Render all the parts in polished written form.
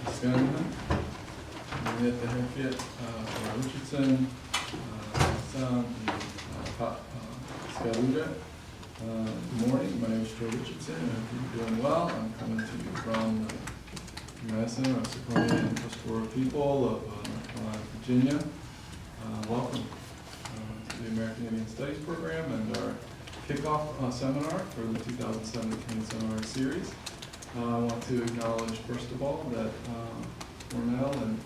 Haudenosaunee, Richardson, Sound, Cayuga. Good morning, my name is Joe Richardson, and I hope you're doing well. I'm coming to you from Madison, or Sequoia and Pastoral people of Virginia. Welcome to the American Indian Studies program and our kickoff seminar for the 2017 seminar series. I want to acknowledge, first of all, that Cornell and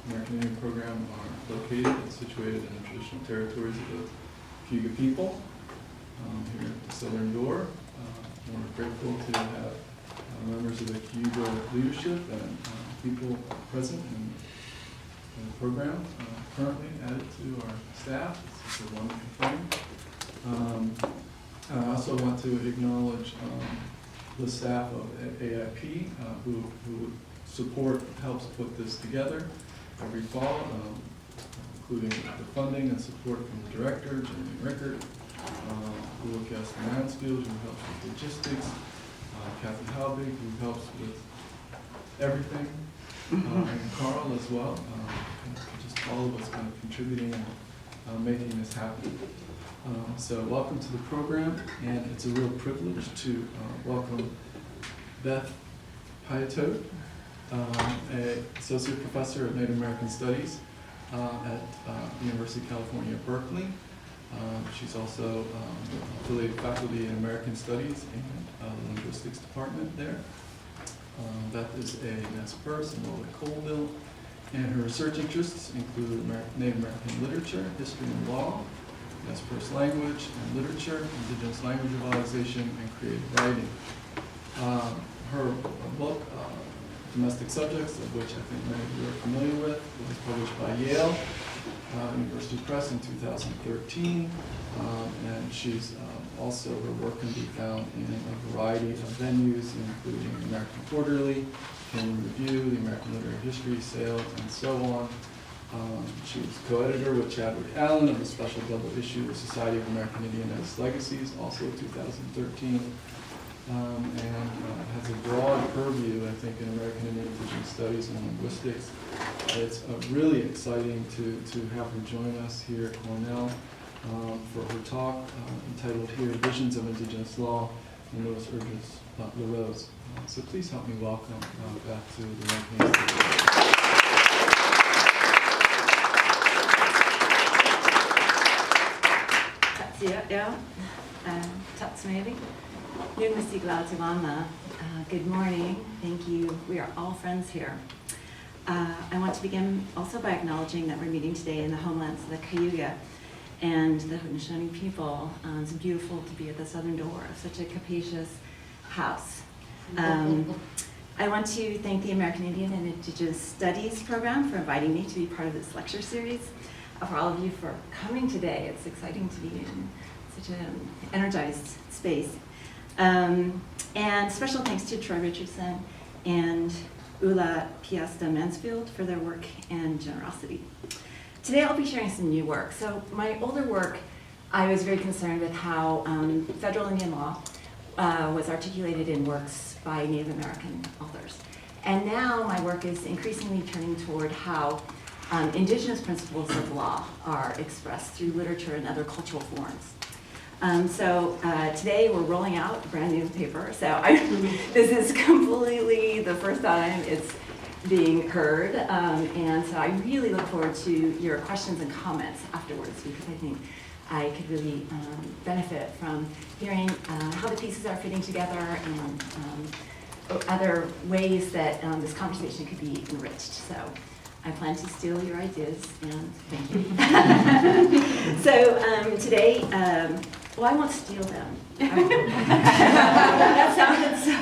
American Indian program are located and situated in the traditional territories of the Cayuga people here at the southern door. We're grateful to have members of the Cayuga leadership and people present in the program currently added to our staff. This is a wonderful thing. I also want to acknowledge the staff of AIP who helps put this together every fall, including the funding and support from the director, Jeremy Rickert, Lucas Mansfield, who helps with logistics, Kathy Halbig, who helps with everything, and Carl as well. Just all of us kind of contributing and making this happen. So welcome to the program, and it's a real privilege to welcome Beth Piatote, an associate professor of Native American Studies at the University of California, Berkeley. She's also affiliated faculty in American Studies and the linguistics department there. Beth is a NSPERS enrolled at Colville, and her research interests include Native American literature, history and law, NSPERS language and literature, Indigenous language revitalization, and creative writing. Her book, Domestic Subjects, of which I think many of you are familiar with, was published by Yale University Press in 2013, and she's also, her work can be found in a variety of venues, including the American Quarterly, Kenyon Review, the American Literary History, Sales, and so on. She was co-editor with Chadwick Allen of the special double issue of the Society of American Indian and Its Legacies, also 2013, and has a broad purview, I think, in American Indian Indigenous Studies and Linguistics. It's really exciting to have her join us here at Cornell for her talk entitled here, Visions of Indigenous Law in Louis Urges LaRose. So please help me welcome Beth to the American Institute. Good morning. Thank you. We are all friends here. I want to begin also by acknowledging that we're meeting today in the homelands of the Cayuga and the Haudenosaunee people. It's beautiful to be at the southern door of such a capacious house. I want to thank the American Indian and Indigenous Studies program for inviting me to be part of this lecture series. For all of you for coming today. It's exciting to be in such an energized space. And special thanks to Troy Richardson and Ula Piasta Mansfield for their work and generosity. Today I'll be sharing some new work. So my older work, I was very concerned with how federal Indian law was articulated in works by Native American authors. And now my work is increasingly turning toward how Indigenous principles of law are expressed through literature and other cultural forms. Today we're rolling out a brand new paper. This is completely the first time it's being heard. And so I really look forward to your questions and comments afterwards, because I think I could really benefit from hearing how the pieces are fitting together and other ways that this conversation could be enriched. So I plan to steal your ideas, and thank you. Today, I won't steal them. That sounded so.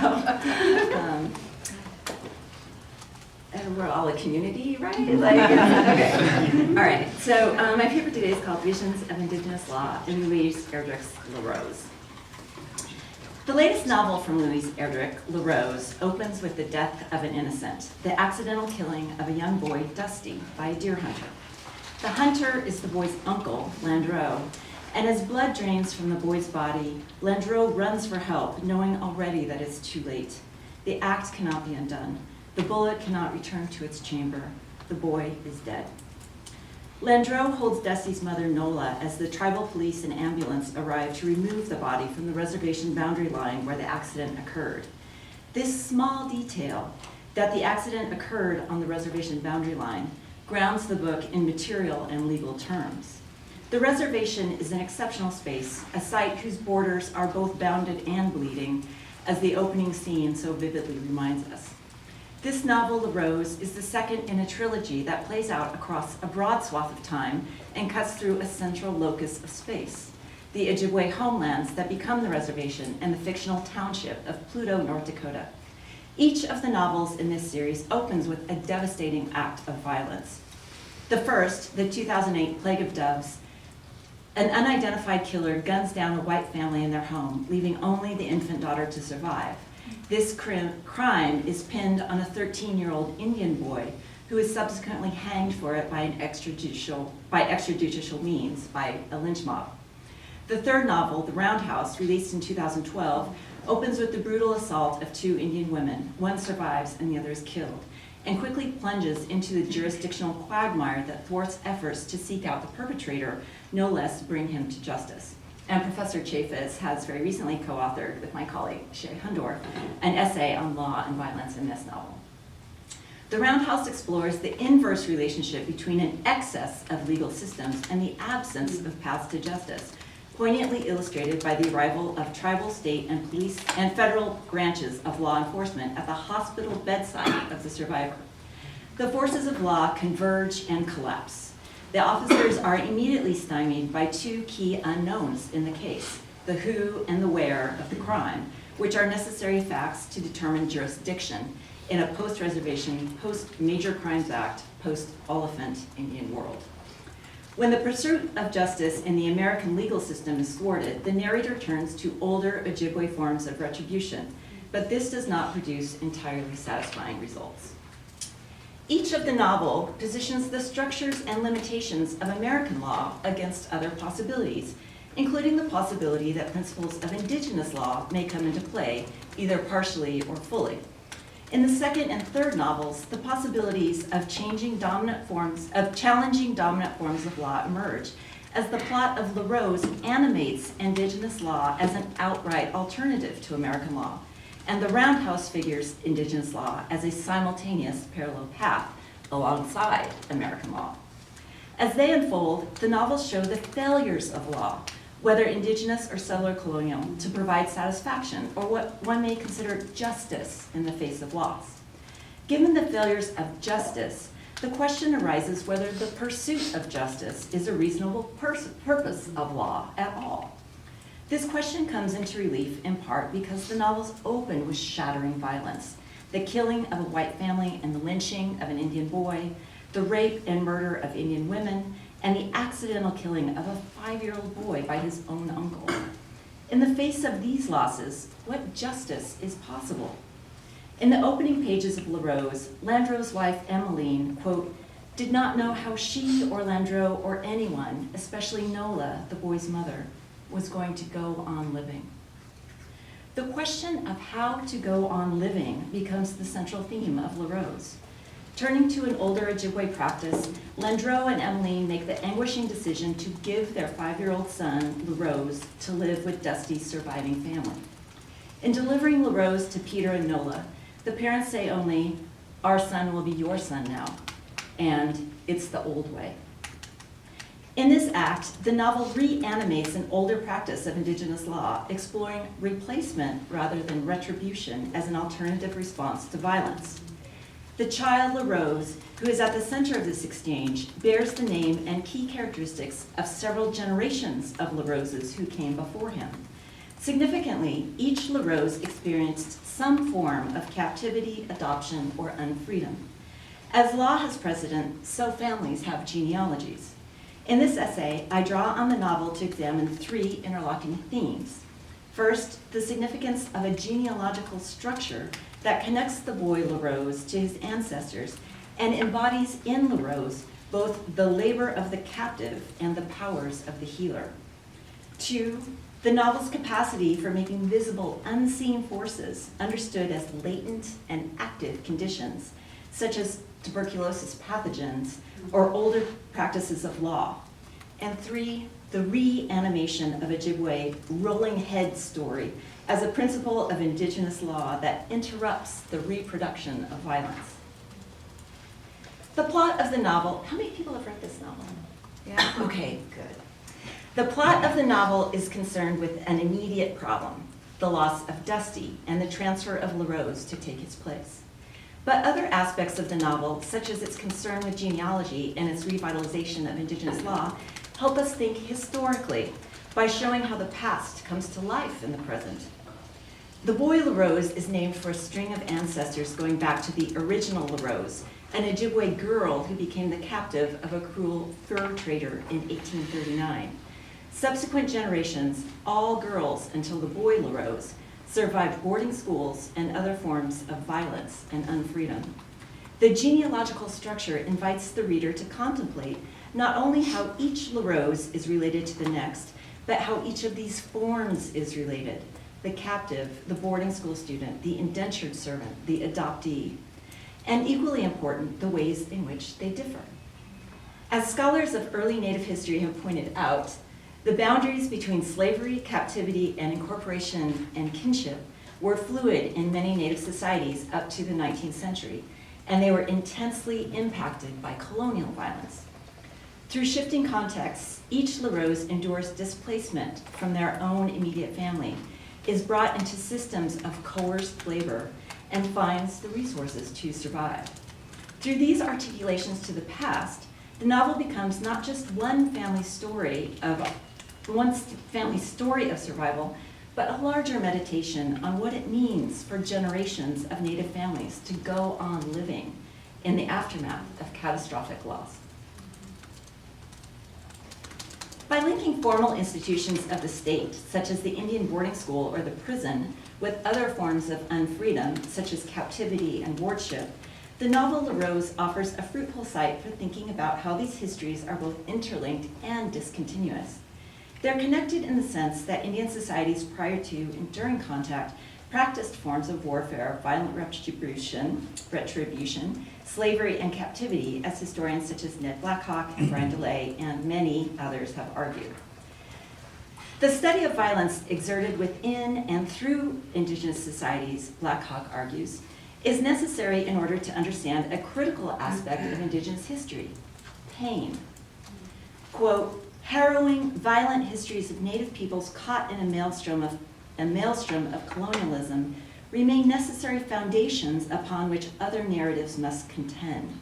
We're all a community, right? Okay. All right. So my paper today is called Visions of Indigenous Law in Louis Erdrich's LaRose. The latest novel from Louis Erdrich, LaRose, opens with the death of an innocent, the accidental killing of a young boy, Dusty, by a deer hunter. The hunter is the boy's uncle, Landreau, and as blood drains from the boy's body, Landreau runs for help, knowing already that it's too late. The act cannot be undone. The bullet cannot return to its chamber. The boy is dead. Landreau holds Dusty's mother, Nola, as the tribal police and ambulance arrive to remove the body from the reservation boundary line where the accident occurred. This small detail, that the accident occurred on the reservation boundary line, grounds the book in material and legal terms. The reservation is an exceptional space, a site whose borders are both bounded and bleeding, as the opening scene so vividly reminds us. This novel, La Rose, is the second in a trilogy that plays out across a broad swath of time and cuts through a central locus of space, the Ojibwe homelands that become the reservation and the fictional township of Pluto, North Dakota. Each of the novels in this series opens with a devastating act of violence. The first, the 2008 Plague of Doves, an unidentified killer guns down a white family in their home, leaving only the infant daughter to survive. This crime is pinned on a 13-year-old Indian boy who is subsequently hanged for it by extrajudicial means, by a lynch mob. The third novel, The Roundhouse, released in 2012, opens with the brutal assault of two Indian women. One survives and the other is killed, and quickly plunges into the jurisdictional quagmire that thwarts efforts to seek out the perpetrator, no less bring him to justice. And Professor Chaffetz has very recently co-authored with my colleague, Sherry Hundorf, an essay on law and violence in this novel. The Roundhouse explores the inverse relationship between an excess of legal systems and the absence of paths to justice, poignantly illustrated by the arrival of tribal, state, and police and federal branches of law enforcement at the hospital bedside of the survivor. The forces of law converge and collapse. The officers are immediately stymied by two key unknowns in the case, the who and the where of the crime, which are necessary facts to determine jurisdiction in a post-reservation, post-Major Crimes Act, post-Oliphant Indian world. When the pursuit of justice in the American legal system is thwarted, the narrator turns to older Ojibwe forms of retribution, but this does not produce entirely satisfying results. Each of the novel positions the structures and limitations of American law against other possibilities, including the possibility that principles of Indigenous law may come into play, either partially or fully. In the second and third novels, the possibilities of challenging dominant forms of law emerge, as the plot of La Rose animates Indigenous law as an outright alternative to American law, and The Roundhouse figures Indigenous law as a simultaneous parallel path alongside American law. As they unfold, the novels show the failures of law, whether Indigenous or settler colonial, to provide satisfaction or what one may consider justice in the face of loss. Given the failures of justice, the question arises whether the pursuit of justice is a reasonable purpose of law at all. This question comes into relief in part because the novels open with shattering violence, the killing of a white family and the lynching of an Indian boy, the rape and murder of Indian women, and the accidental killing of a 5-year-old boy by his own uncle. In the face of these losses, what justice is possible? In the opening pages of La Rose, Landreau's wife, Emmeline, quote, did not know how she or Landreau or anyone, especially Nola, the boy's mother, was going to go on living. The question of how to go on living becomes the central theme of La Rose. Turning to an older Ojibwe practice, Landreau and Emmeline make the anguishing decision to give their 5-year-old son, La Rose, to live with Dusty's surviving family. In delivering La Rose to Peter and Nola, the parents say only, "Our son will be your son now," and "It's the old way." In this act, the novel reanimates an older practice of Indigenous law, exploring replacement rather than retribution as an alternative response to violence. The child La Rose, who is at the center of this exchange, bears the name and key characteristics of several generations of La Roses who came before him. Significantly, each La Rose experienced some form of captivity, adoption, or unfreedom. As law has precedent, so families have genealogies. In this essay, I draw on the novel to examine 3 interlocking themes. First, the significance of a genealogical structure that connects the boy La Rose to his ancestors and embodies in La Rose both the labor of the captive and the powers of the healer. 2, the The novel's capacity for making visible unseen forces understood as latent and active conditions, such as tuberculosis pathogens or older practices of law. And 3, the reanimation of Ojibwe rolling head story as a principle of Indigenous law that interrupts the reproduction of violence. The plot of the novel, how many people have read this novel? Yeah, okay, good. The plot of the novel is concerned with an immediate problem, the loss of Dusty and the transfer of LaRose to take his place. But other aspects of the novel, such as its concern with genealogy and its revitalization of Indigenous law, help us think historically by showing how the past comes to life in the present. The boy LaRose is named for a string of ancestors going back to the original LaRose, an Ojibwe girl who became the captive of a cruel fur trader in 1839. Subsequent generations, all girls until the boy LaRose, survived boarding schools and other forms of violence and unfreedom. The genealogical structure invites the reader to contemplate not only how each LaRose is related to the next, but how each of these forms is related: the captive, the boarding school student, the indentured servant, the adoptee, and equally important, the ways in which they differ. As scholars of early Native history have pointed out, the boundaries between slavery, captivity, and incorporation and kinship were fluid in many Native societies up to the 19th century, and they were intensely impacted by colonial violence. Through shifting contexts, each LaRose endures displacement from their own immediate family, is brought into systems of coerced labor, and finds the resources to survive. Through these articulations to the past, the novel becomes not just one family story of survival, but a larger meditation on what it means for generations of Native families to go on living in the aftermath of catastrophic loss. By linking formal institutions of the state, such as the Indian boarding school or the prison, with other forms of unfreedom, such as captivity and wardship, the novel LaRose offers a fruitful site for thinking about how these histories are both interlinked and discontinuous. They're connected in the sense that Indian societies prior to and during contact practiced forms of warfare, violent retribution, slavery, and captivity, as historians such as Ned Blackhawk and Brian DeLay and many others have argued. The study of violence exerted within and through Indigenous societies, Blackhawk argues, is necessary in order to understand a critical aspect of Indigenous history: pain. Quote, harrowing, violent histories of Native peoples caught in a maelstrom of colonialism remain necessary foundations upon which other narratives must contend.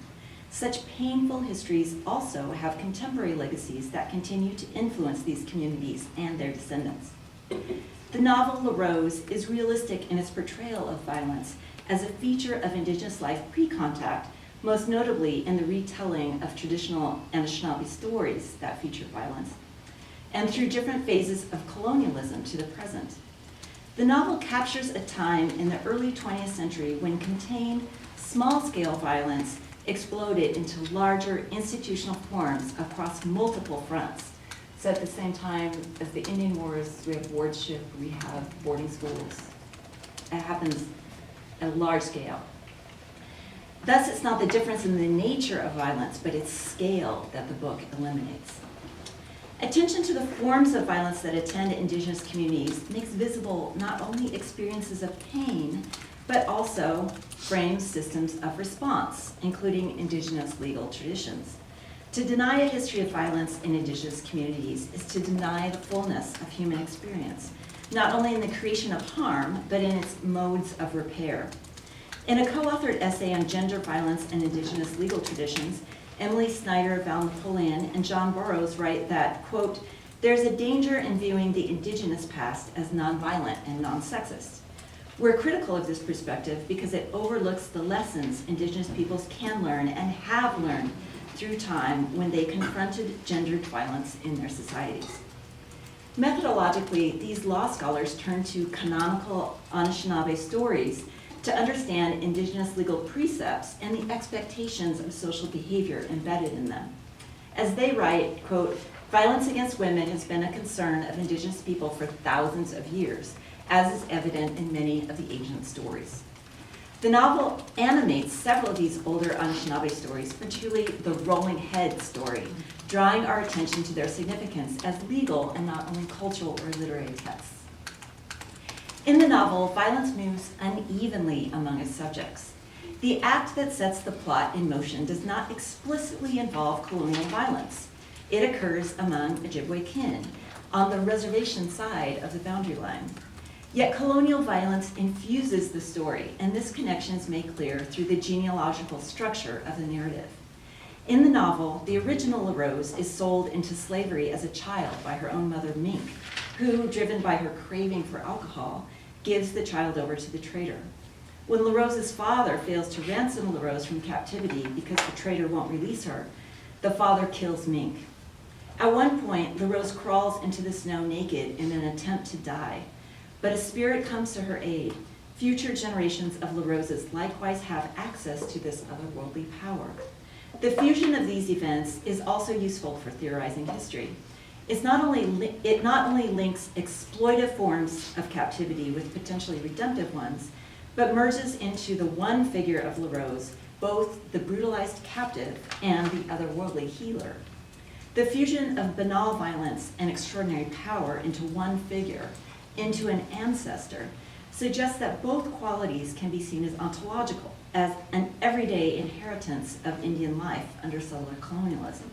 Such painful histories also have contemporary legacies that continue to influence these communities and their descendants. The novel LaRose is realistic in its portrayal of violence as a feature of Indigenous life pre-contact, most notably in the retelling of traditional Anishinaabe stories that feature violence, and through different phases of colonialism to the present. The novel captures a time in the early 20th century when contained, small-scale violence exploded into larger institutional forms across multiple fronts. So at the same time as the Indian Wars, we have wardship, we have boarding schools. It happens at a large scale. Thus, it's not the difference in the nature of violence, but its scale that the book eliminates. Attention to the forms of violence that attend Indigenous communities makes visible not only experiences of pain, but also frames systems of response, including Indigenous legal traditions. To deny a history of violence in Indigenous communities is to deny the fullness of human experience, not only in the creation of harm, but in its modes of repair. In a co-authored essay on gender violence and Indigenous legal traditions, Emily Snyder, Val Napoleon, and John Burroughs write that, quote, there's a danger in viewing the Indigenous past as nonviolent and non-sexist. We're critical of this perspective because it overlooks the lessons Indigenous peoples can learn and have learned through time when they confronted gendered violence in their societies. Methodologically, these law scholars turn to canonical Anishinaabe stories to understand Indigenous legal precepts and the expectations of social behavior embedded in them. As they write, quote, Violence against women has been a concern of Indigenous people for thousands of years, as is evident in many of the ancient stories. The novel animates several of these older Anishinaabe stories, particularly the rolling head story, drawing our attention to their significance as legal and not only cultural or literary texts. In the novel, violence moves unevenly among its subjects. The act that sets the plot in motion does not explicitly involve colonial violence. It occurs among Ojibwe kin, on the reservation side of the boundary line. Yet colonial violence infuses the story, and this connection is made clear through the genealogical structure of the narrative. In the novel, the original LaRose is sold into slavery as a child by her own mother, Mink, who, driven by her craving for alcohol, gives the child over to the trader. When LaRose's father fails to ransom LaRose from captivity because the trader won't release her, the father kills Mink. At one point, LaRose crawls into the snow naked in an attempt to die, but a spirit comes to her aid. Future generations of LaRoses likewise have access to this otherworldly power. The fusion of these events is also useful for theorizing history. It not only links exploitive forms of captivity with potentially redemptive ones, but merges into the one figure of LaRose, both the brutalized captive and the otherworldly healer. The fusion of banal violence and extraordinary power into one figure, into an ancestor, suggests that both qualities can be seen as ontological, as an everyday inheritance of Indian life under settler colonialism.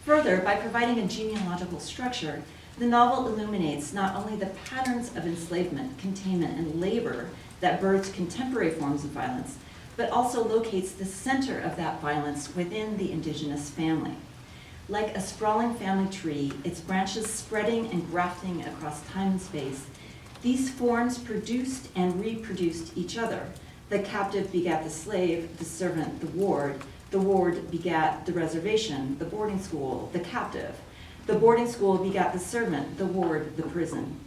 Further, by providing a genealogical structure, the novel illuminates not only the patterns of enslavement, containment, and labor that birthed contemporary forms of violence, but also locates the center of that violence within the Indigenous family. Like a sprawling family tree, its branches spreading and grafting across time and space, these forms produced and reproduced each other. The captive begat the slave, the servant, the ward begat the reservation, the boarding school, the captive. The boarding school begat the servant, the ward, the prison.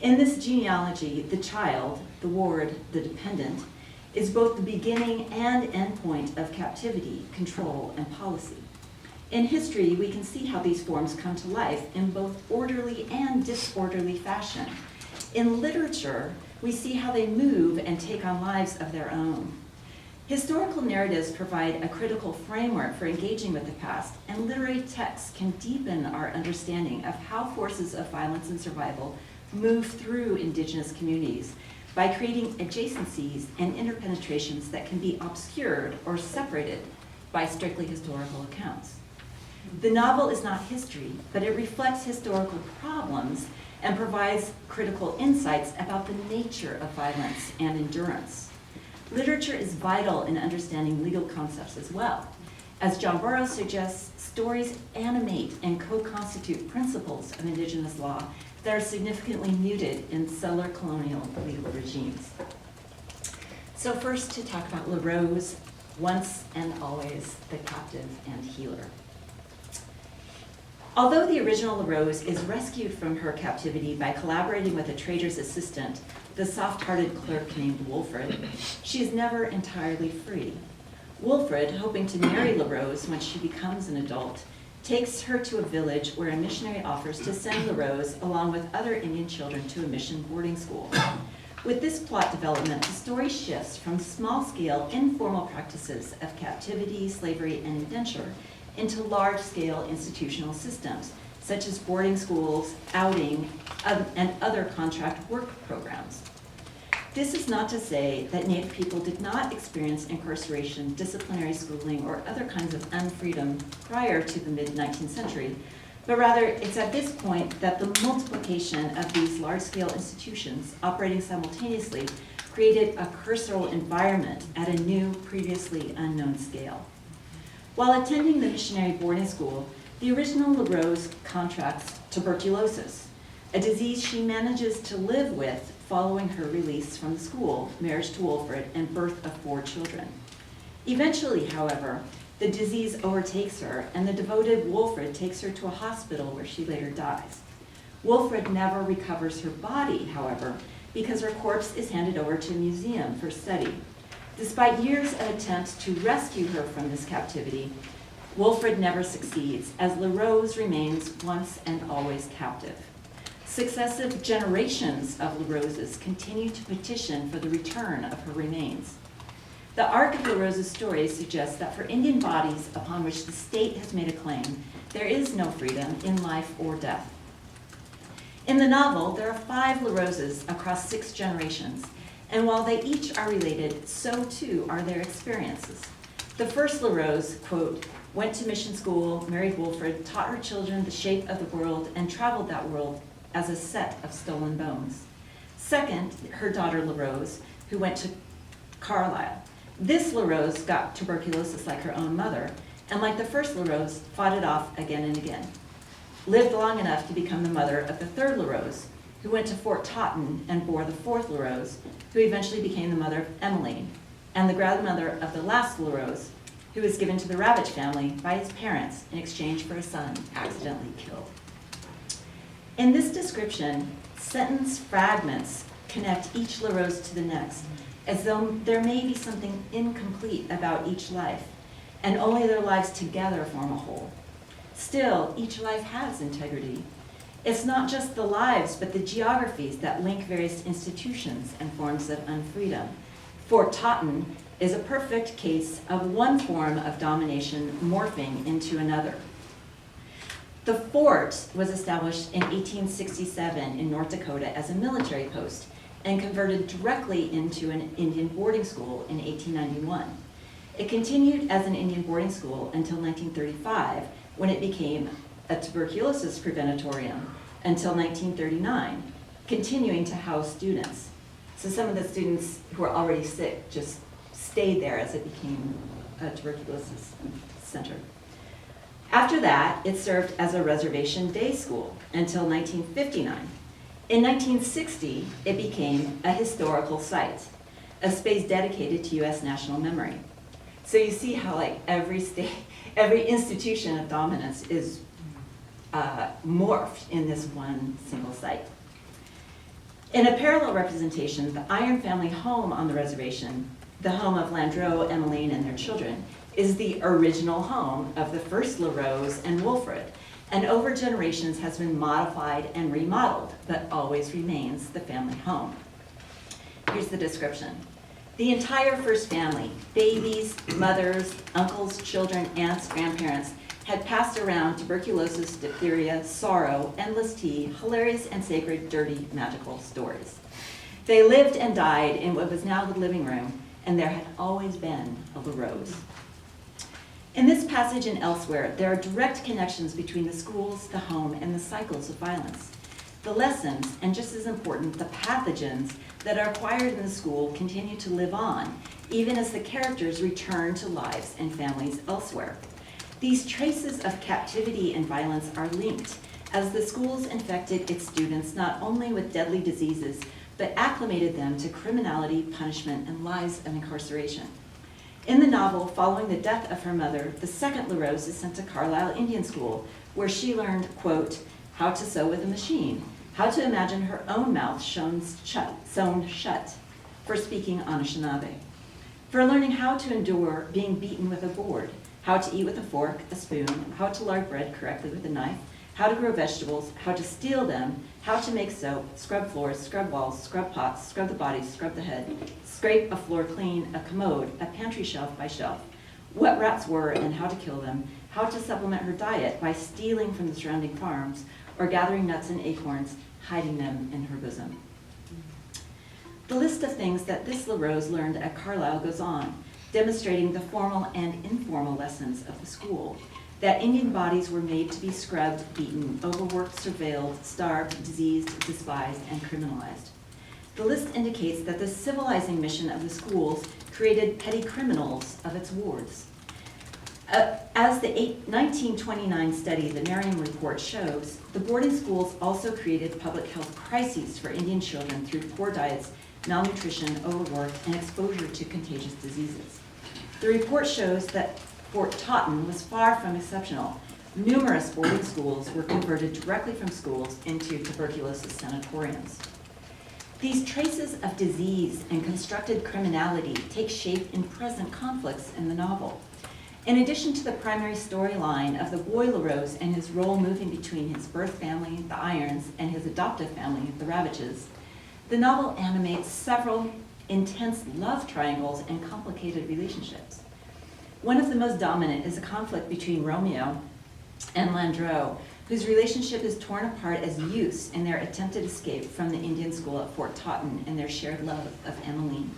In this genealogy, the child, the ward, the dependent, is both the beginning and end point of captivity, control, and policy. In history, we can see how these forms come to life in both orderly and disorderly fashion. In literature, we see how they move and take on lives of their own. Historical narratives provide a critical framework for engaging with the past, and literary texts can deepen our understanding of how forces of violence and survival move through Indigenous communities by creating adjacencies and interpenetrations that can be obscured or separated by strictly historical accounts. The novel is not history, but it reflects historical problems and provides critical insights about the nature of violence and endurance. Literature is vital in understanding legal concepts as well. As John Burroughs suggests, stories animate and co-constitute principles of Indigenous law that are significantly muted in settler colonial legal regimes. So first, to talk about LaRose, once and always the captive and healer. Although the original LaRose is rescued from her captivity by collaborating with a trader's assistant, the soft-hearted clerk named Wolfred, she is never entirely free. Wolfred, hoping to marry LaRose when she becomes an adult, takes her to a village where a missionary offers to send LaRose along with other Indian children to a mission boarding school. With this plot development, the story shifts from small-scale, informal practices of captivity, slavery, and indenture into large-scale institutional systems, such as boarding schools, outing, and other contract work programs. This is not to say that Native people did not experience incarceration, disciplinary schooling, or other kinds of unfreedom prior to the mid-19th century, but rather it's at this point that the multiplication of these large-scale institutions operating simultaneously created a carceral environment at a new, previously unknown scale. While attending the missionary boarding school, the original LaRose contracts tuberculosis, a disease she manages to live with following her release from the school, marriage to Wolfred, and birth of 4 children. Eventually, however, the disease overtakes her, and the devoted Wolfred takes her to a hospital where she later dies. Wolfred never recovers her body, however, because her corpse is handed over to a museum for study. Despite years of attempts to rescue her from this captivity, Wilfred never succeeds, as LaRose remains once and always captive. Successive generations of LaRoses continue to petition for the return of her remains. The arc of LaRose's story suggests that for Indian bodies upon which the state has made a claim, there is no freedom in life or death. In the novel, there are 5 LaRoses across 6 generations, and while they each are related, so too are their experiences. The first LaRose, quote, went to mission school, married Wilfred, taught her children the shape of the world, and traveled that world as a set of stolen bones. Second, her daughter LaRose, who went to Carlisle. This LaRose got tuberculosis like her own mother, and like the first LaRose, fought it off again and again. Lived long enough to become the mother of the third LaRose, who went to Fort Totten and bore the fourth LaRose, who eventually became the mother of Emmeline, and the grandmother of the last LaRose, who was given to the Ravitch family by his parents in exchange for a son accidentally killed. In this description, sentence fragments connect each LaRose to the next, as though there may be something incomplete about each life, and only their lives together form a whole. Still, each life has integrity. It's not just the lives, but the geographies that link various institutions and forms of unfreedom. Fort Totten is a perfect case of one form of domination morphing into another. The fort was established in 1867 in North Dakota as a military post and converted directly into an Indian boarding school in 1891. It continued as an Indian boarding school until 1935, when it became a tuberculosis preventatorium, until 1939, continuing to house students. So some of the students who were already sick just stayed there as it became a tuberculosis center. After that, it served as a reservation day school until 1959. In 1960, it became a historical site, a space dedicated to U.S. national memory. So you see how like every institution of dominance is morphed in this one single site. In a parallel representation, the Iron family home on the reservation, the home of Landreau, Emmeline, and their children, is the original home of the first LaRose and Wilfred, and over generations has been modified and remodeled, but always remains the family home. Here's the description. The entire first family, babies, mothers, uncles, children, aunts, grandparents, had passed around tuberculosis, diphtheria, sorrow, endless tea, hilarious and sacred, dirty, magical stories. They lived and died in what was now the living room, and there had always been a LaRose. In this passage and elsewhere, there are direct connections between the schools, the home, and the cycles of violence. The lessons, and just as important, the pathogens that are acquired in the school continue to live on, even as the characters return to lives and families elsewhere. These traces of captivity and violence are linked, as the schools infected its students not only with deadly diseases, but acclimated them to criminality, punishment, and lives of incarceration. In the novel, following the death of her mother, the second LaRose is sent to Carlisle Indian School, where she learned, quote, how to sew with a machine, how to imagine her own mouth sewn shut, for speaking Anishinaabe, for learning how to endure being beaten with a board, how to eat with a fork, a spoon, how to lard bread correctly with a knife, how to grow vegetables, how to steal them, how to make soap, scrub floors, scrub walls, scrub pots, scrub the body, scrub the head, scrape a floor clean, a commode, a pantry shelf by shelf, what rats were and how to kill them, how to supplement her diet by stealing from the surrounding farms or gathering nuts and acorns, hiding them in her bosom. The list of things that this LaRose learned at Carlisle goes on, demonstrating the formal and informal lessons of the school, that Indian bodies were made to be scrubbed, beaten, overworked, surveilled, starved, diseased, despised, and criminalized. The list indicates that the civilizing mission of the schools created petty criminals of its wards. As the 1929 study, the Merriam Report, shows, the boarding schools also created public health crises for Indian children through poor diets, malnutrition, overwork, and exposure to contagious diseases. The report shows that Fort Totten was far from exceptional. Numerous boarding schools were converted directly from schools into tuberculosis sanatoriums. These traces of disease and constructed criminality take shape in present conflicts in the novel. In addition to the primary storyline of the boy LaRose and his role moving between his birth family, the Irons, and his adoptive family, the Ravages, the novel animates several intense love triangles and complicated relationships. One of the most dominant is a conflict between Romeo and Landreau, whose relationship is torn apart as youths in their attempted escape from the Indian school at Fort Totten and their shared love of Emmeline.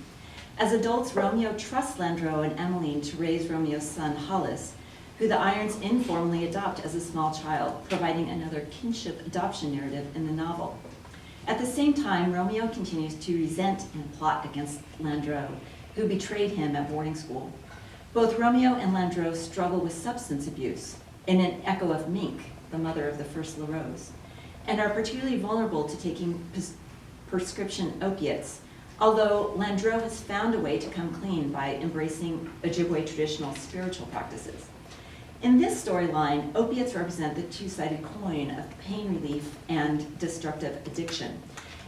As adults, Romeo trusts Landreau and Emmeline to raise Romeo's son, Hollis, who the Irons informally adopt as a small child, providing another kinship adoption narrative in the novel. At the same time, Romeo continues to resent and plot against Landreau, who betrayed him at boarding school. Both Romeo and Landreau struggle with substance abuse, in an echo of Mink, the mother of the first LaRose, and are particularly vulnerable to taking prescription opiates, although Landreau has found a way to come clean by embracing Ojibwe traditional spiritual practices. In this storyline, opiates represent the two-sided coin of pain relief and destructive addiction,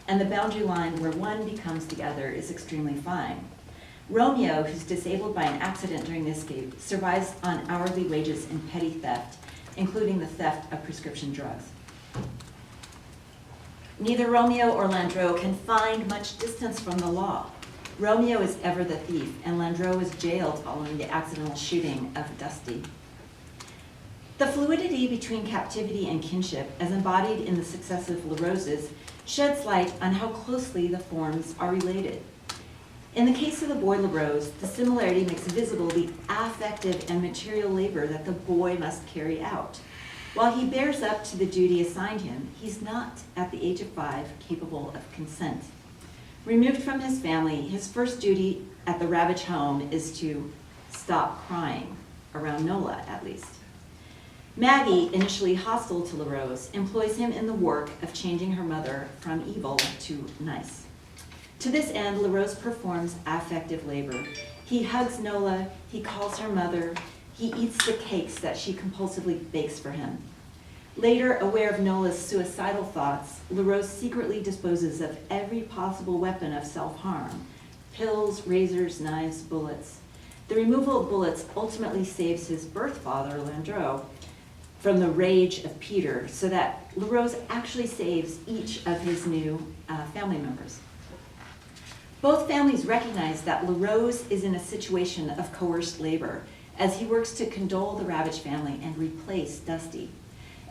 and the boundary line where one becomes the other is extremely fine. Romeo, who's disabled by an accident during the escape, survives on hourly wages and petty theft, including the theft of prescription drugs. Neither Romeo or Landreau can find much distance from the law. Romeo is ever the thief, and Landreau is jailed following the accidental shooting of Dusty. The fluidity between captivity and kinship, as embodied in the successive LaRoses, sheds light on how closely the forms are related. In the case of the boy LaRose, the similarity makes visible the affective and material labor that the boy must carry out. While he bears up to the duty assigned him, he's not, at the age of 5, capable of consent. Removed from his family, his first duty at the Ravage home is to stop crying, around Nola at least. Maggie, initially hostile to LaRose, employs him in the work of changing her mother from evil to nice. To this end, LaRose performs affective labor. He hugs Nola, he calls her mother, he eats the cakes that she compulsively bakes for him. Later, aware of Nola's suicidal thoughts, LaRose secretly disposes of every possible weapon of self-harm: pills, razors, knives, bullets. The removal of bullets ultimately saves his birth father, Landreau, from the rage of Peter, so that LaRose actually saves each of his new family members. Both families recognize that LaRose is in a situation of coerced labor as he works to condole the Ravage family and replace Dusty.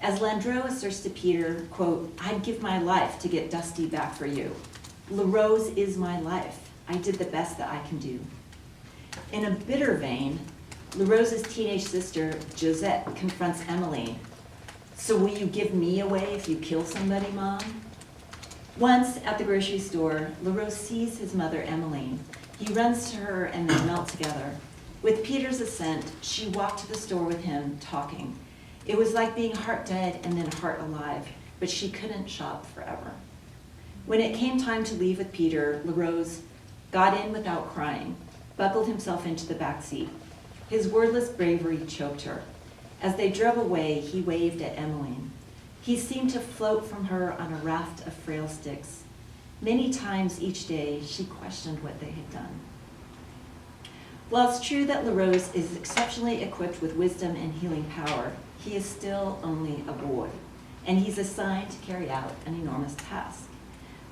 As Landreau asserts to Peter, quote, "I'd give my life to get Dusty back for you. LaRose is my life. I did the best that I can do." In a bitter vein, LaRose's teenage sister, Josette, confronts Emmeline. "So will you give me away if you kill somebody, Mom?" Once at the grocery store, LaRose sees his mother, Emmeline. He runs to her and they melt together. With Peter's assent, she walked to the store with him, talking. It was like being heart dead and then heart alive, but she couldn't shop forever. When it came time to leave with Peter, LaRose got in without crying, buckled himself into the back seat. His wordless bravery choked her. As they drove away, he waved at Emmeline. He seemed to float from her on a raft of frail sticks. Many times each day, she questioned what they had done. While it's true that LaRose is exceptionally equipped with wisdom and healing power, he is still only a boy, and he's assigned to carry out an enormous task.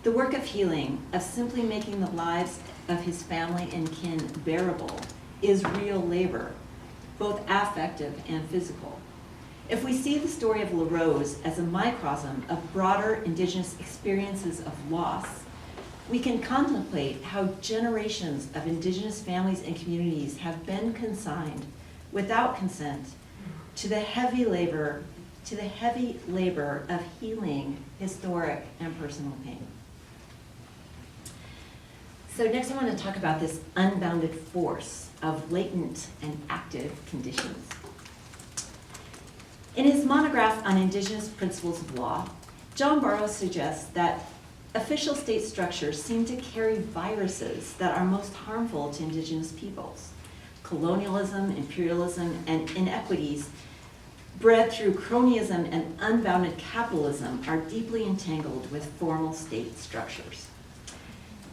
The work of healing, of simply making the lives of his family and kin bearable, is real labor, both affective and physical. If we see the story of LaRose as a microcosm of broader Indigenous experiences of loss, we can contemplate how generations of Indigenous families and communities have been consigned, without consent, to the heavy labor of healing historic and personal pain. So next I want to talk about this unbounded force of latent and active conditions. In his monograph on Indigenous principles of law, John Burroughs suggests that official state structures seem to carry viruses that are most harmful to Indigenous peoples. Colonialism, imperialism, and inequities bred through cronyism and unbounded capitalism are deeply entangled with formal state structures.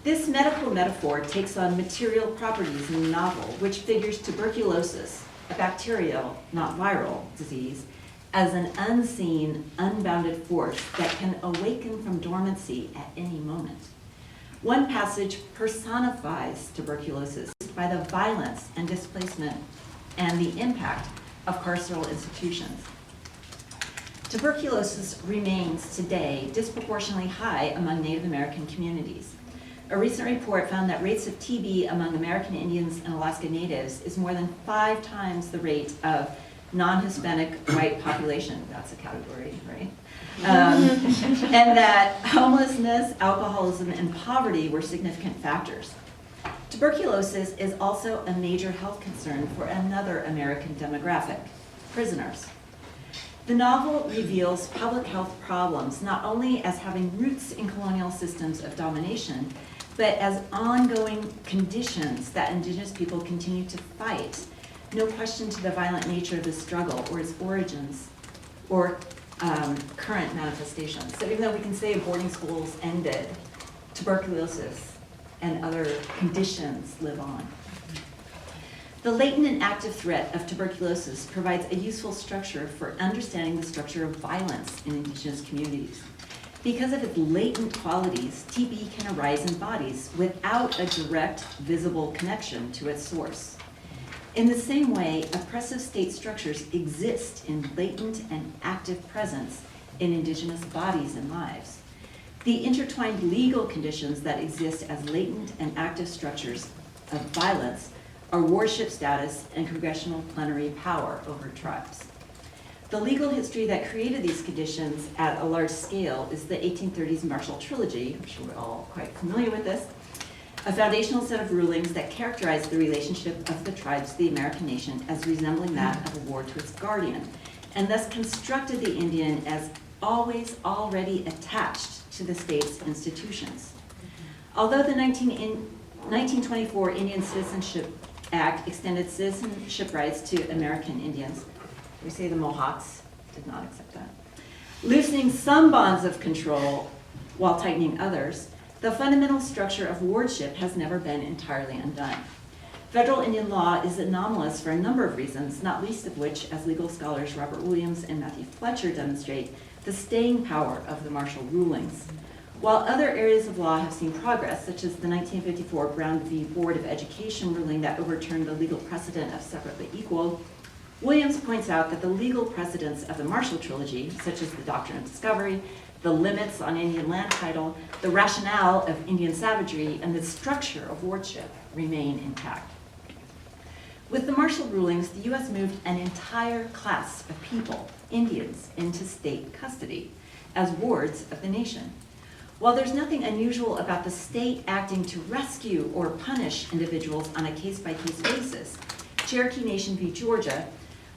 This medical metaphor takes on material properties in the novel, which figures tuberculosis, a bacterial, not viral, disease, as an unseen, unbounded force that can awaken from dormancy at any moment. One passage personifies tuberculosis by the violence and displacement and the impact of carceral institutions. Tuberculosis remains today disproportionately high among Native American communities. A recent report found that rates of TB among American Indians and Alaska Natives is more than 5 times the rate of non-Hispanic white population. That's a category, right? And that homelessness, alcoholism, and poverty were significant factors. Tuberculosis is also a major health concern for another American demographic, prisoners. The novel reveals public health problems not only as having roots in colonial systems of domination, but as ongoing conditions that Indigenous people continue to fight. No question to the violent nature of the struggle or its origins or current manifestations. So even though we can say boarding schools ended, tuberculosis and other conditions live on. The latent and active threat of tuberculosis provides a useful structure for understanding the structure of violence in Indigenous communities. Because of its latent qualities, TB can arise in bodies without a direct, visible connection to its source. In the same way, oppressive state structures exist in latent and active presence in Indigenous bodies and lives. The intertwined legal conditions that exist as latent and active structures of violence are warship status and congressional plenary power over tribes. The legal history that created these conditions at a large scale is the 1830s Marshall Trilogy. I'm sure we're all quite familiar with this. A foundational set of rulings that characterized the relationship of the tribes to the American nation as resembling that of a ward to its guardian, and thus constructed the Indian as always already attached to the state's institutions. Although the 1924 Indian Citizenship Act extended citizenship rights to American Indians, we say the Mohawks did not accept that, loosening some bonds of control while tightening others, the fundamental structure of wardship has never been entirely undone. Federal Indian law is anomalous for a number of reasons, not least of which, as legal scholars Robert Williams and Matthew Fletcher demonstrate, the staying power of the Marshall rulings. While other areas of law have seen progress, such as the 1954 Brown v. Board of Education ruling that overturned the legal precedent of separately equal, Williams points out that the legal precedents of the Marshall Trilogy, such as the doctrine of discovery, the limits on Indian land title, the rationale of Indian savagery, and the structure of wardship remain intact. With the Marshall rulings, the U.S. moved an entire class of people, Indians, into state custody as wards of the nation. While there's nothing unusual about the state acting to rescue or punish individuals on a case-by-case basis, Cherokee Nation v. Georgia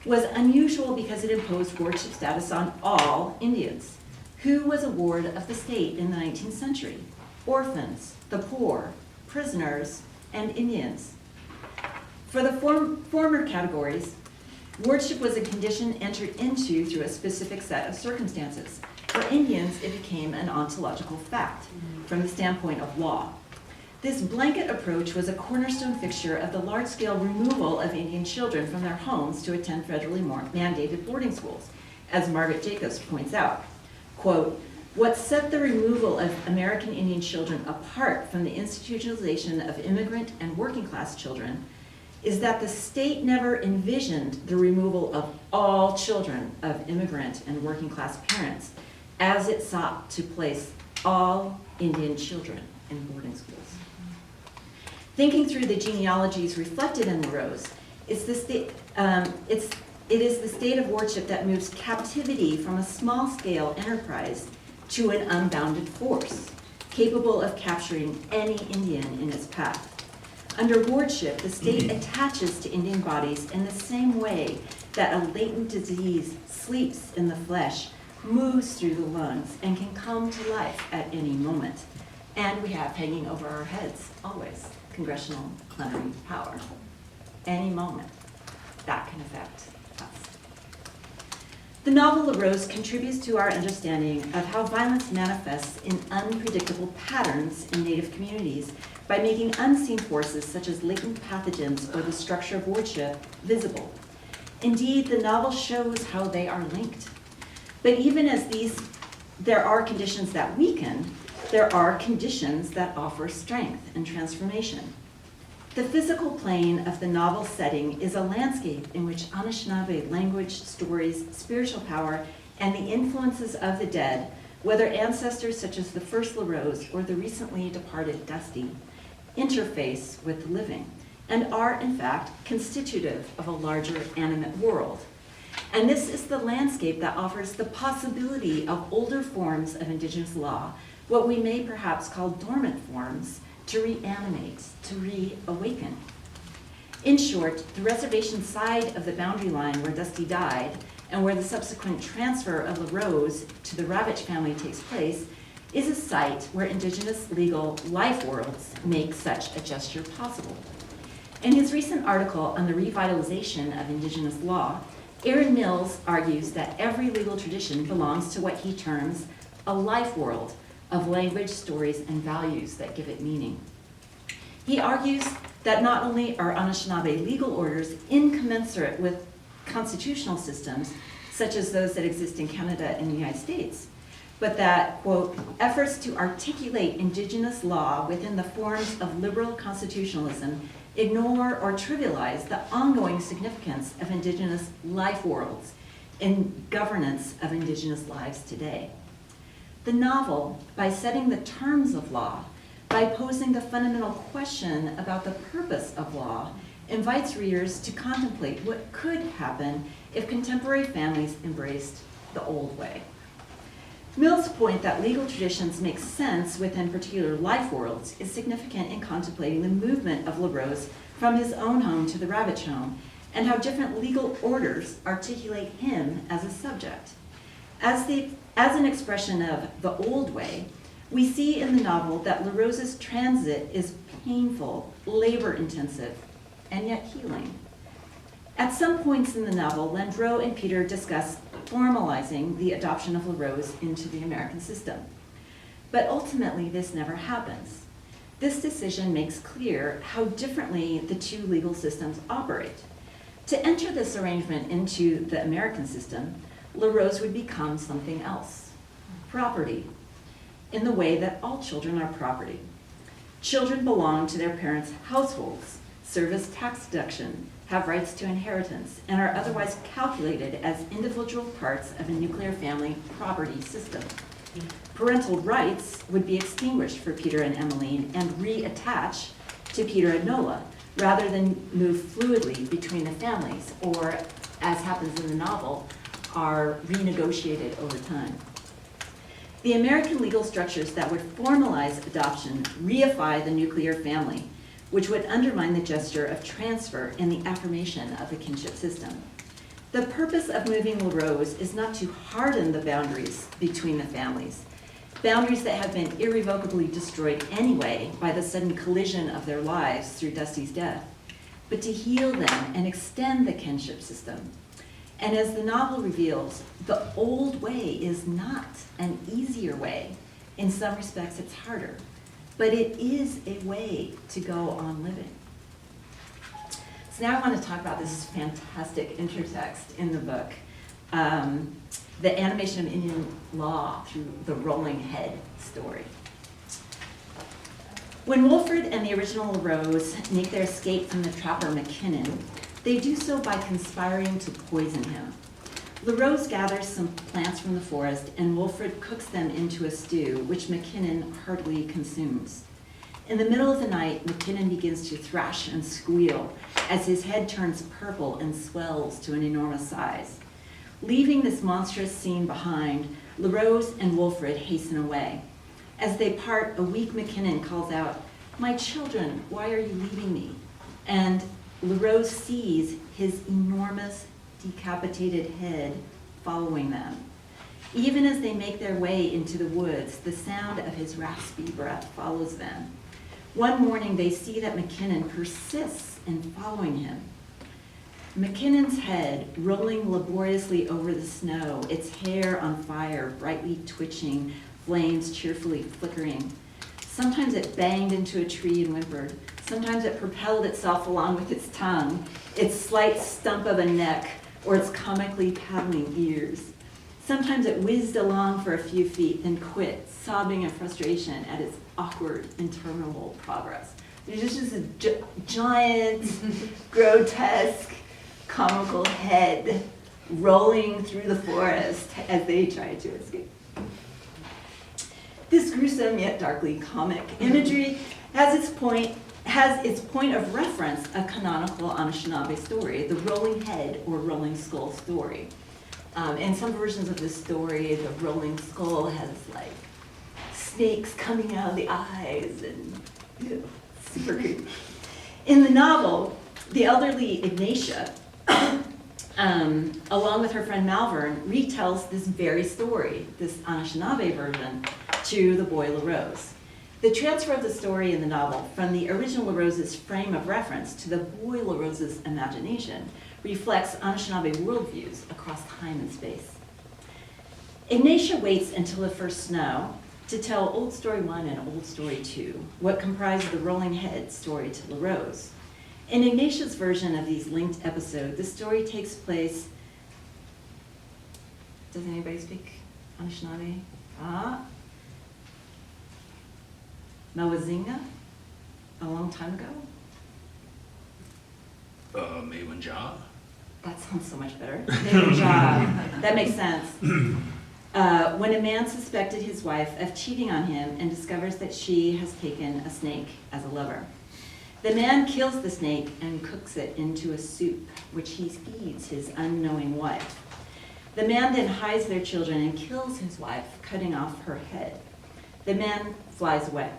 was unusual because it imposed wardship status on all Indians. Who was a ward of the state in the 19th century? Orphans, the poor, prisoners, and Indians. For the former categories, wardship was a condition entered into through a specific set of circumstances. For Indians, it became an ontological fact from the standpoint of law. This blanket approach was a cornerstone fixture of the large-scale removal of Indian children from their homes to attend federally mandated boarding schools, as Margaret Jacobs points out. Quote, "What set the removal of American Indian children apart from the institutionalization of immigrant and working class children is that the state never envisioned the removal of all children of immigrant and working class parents as it sought to place all Indian children in boarding schools." Thinking through the genealogies reflected in LaRose, it is the state of wardship that moves captivity from a small-scale enterprise to an unbounded force, capable of capturing any Indian in its path. Under wardship, the state attaches to Indian bodies in the same way that a latent disease sleeps in the flesh, moves through the lungs, and can come to life at any moment. And we have hanging over our heads, always, congressional plenary power. Any moment, that can affect us. The novel LaRose contributes to our understanding of how violence manifests in unpredictable patterns in Native communities by making unseen forces such as latent pathogens or the structure of wardship visible. Indeed, the novel shows how they are linked. But even as there are conditions that weaken, there are conditions that offer strength and transformation. The physical plane of the novel setting is a landscape in which Anishinaabe language, stories, spiritual power, and the influences of the dead, whether ancestors such as the first LaRose or the recently departed Dusty, interface with the living, and are, in fact, constitutive of a larger animate world. And this is the landscape that offers the possibility of older forms of Indigenous law, what we may perhaps call dormant forms, to reanimate, to reawaken. In short, the reservation side of the boundary line where Dusty died and where the subsequent transfer of LaRose to the Ravitch family takes place is a site where Indigenous legal life worlds make such a gesture possible. In his recent article on the revitalization of Indigenous law, Aaron Mills argues that every legal tradition belongs to what he terms a life world of language, stories, and values that give it meaning. He argues that not only are Anishinaabe legal orders incommensurate with constitutional systems, such as those that exist in Canada and the United States, but that, quote, efforts to articulate Indigenous law within the forms of liberal constitutionalism ignore or trivialize the ongoing significance of Indigenous life worlds in governance of Indigenous lives today. The novel, by setting the terms of law, by posing the fundamental question about the purpose of law, invites readers to contemplate what could happen if contemporary families embraced the old way. Mill's point that legal traditions make sense within particular life worlds is significant in contemplating the movement of LaRose from his own home to the Ravitch home, and how different legal orders articulate him as a subject. As an expression of the old way, we see in the novel that LaRose's transit is painful, labor-intensive, and yet healing. At some points in the novel, Landreau and Peter discuss formalizing the adoption of LaRose into the American system. But ultimately, this never happens. This decision makes clear how differently the two legal systems operate. To enter this arrangement into the American system, LaRose would become something else, property, in the way that all children are property. Children belong to their parents' households, serve as tax deduction, have rights to inheritance, and are otherwise calculated as individual parts of a nuclear family property system. Parental rights would be extinguished for Peter and Emmeline and reattach to Peter and Nola, rather than move fluidly between the families, or, as happens in the novel, are renegotiated over time. The American legal structures that would formalize adoption reify the nuclear family, which would undermine the gesture of transfer and the affirmation of the kinship system. The purpose of moving LaRose is not to harden the boundaries between the families, boundaries that have been irrevocably destroyed anyway by the sudden collision of their lives through Dusty's death, but to heal them and extend the kinship system. And as the novel reveals, the old way is not an easier way. In some respects, it's harder, but it is a way to go on living. So now I want to talk about this fantastic intertext in the book, the animation of Indian law through the rolling head story. When Wolfred and the original LaRose make their escape from the trapper McKinnon, they do so by conspiring to poison him. LaRose gathers some plants from the forest, and Wolfred cooks them into a stew, which McKinnon heartily consumes. In the middle of the night, McKinnon begins to thrash and squeal as his head turns purple and swells to an enormous size. Leaving this monstrous scene behind, LaRose and Wolfred hasten away. As they part, a weak McKinnon calls out, "My children, why are you leaving me?" And LaRose sees his enormous, decapitated head following them. Even as they make their way into the woods, the sound of his raspy breath follows them. One morning, they see that McKinnon persists in following him. McKinnon's head, rolling laboriously over the snow, its hair on fire, brightly twitching, flames cheerfully flickering. Sometimes it banged into a tree and whimpered. Sometimes it propelled itself along with its tongue, its slight stump of a neck or its comically paddling ears. Sometimes it whizzed along for a few feet, then quit, sobbing in frustration at its awkward, interminable progress. There's just a giant, grotesque, comical head rolling through the forest as they tried to escape. This gruesome yet darkly comic imagery has its point of reference a canonical Anishinaabe story, the rolling head or rolling skull story. In some versions of this story, the rolling skull has like snakes coming out of the eyes and super creepy. In the novel, the elderly Ignatia, along with her friend Malvern, retells this very story, this Anishinaabe version, to the boy LaRose. The transfer of the story in the novel from the original LaRose's frame of reference to the boy LaRose's imagination reflects Anishinaabe worldviews across time and space. Ignatia waits until the first snow to tell Old Story 1 and Old Story 2, what comprised the rolling head story to LaRose. In Ignatia's version of these linked episodes, the story takes place. Does anybody speak Anishinaabe? Mawazinga, a long time ago? Maywinja. That sounds so much better. That makes sense. When a man suspected his wife of cheating on him and discovers that she has taken a snake as a lover. The man kills the snake and cooks it into a soup, which he feeds his unknowing wife. The man then hides their children and kills his wife, cutting off her head. The man flies away.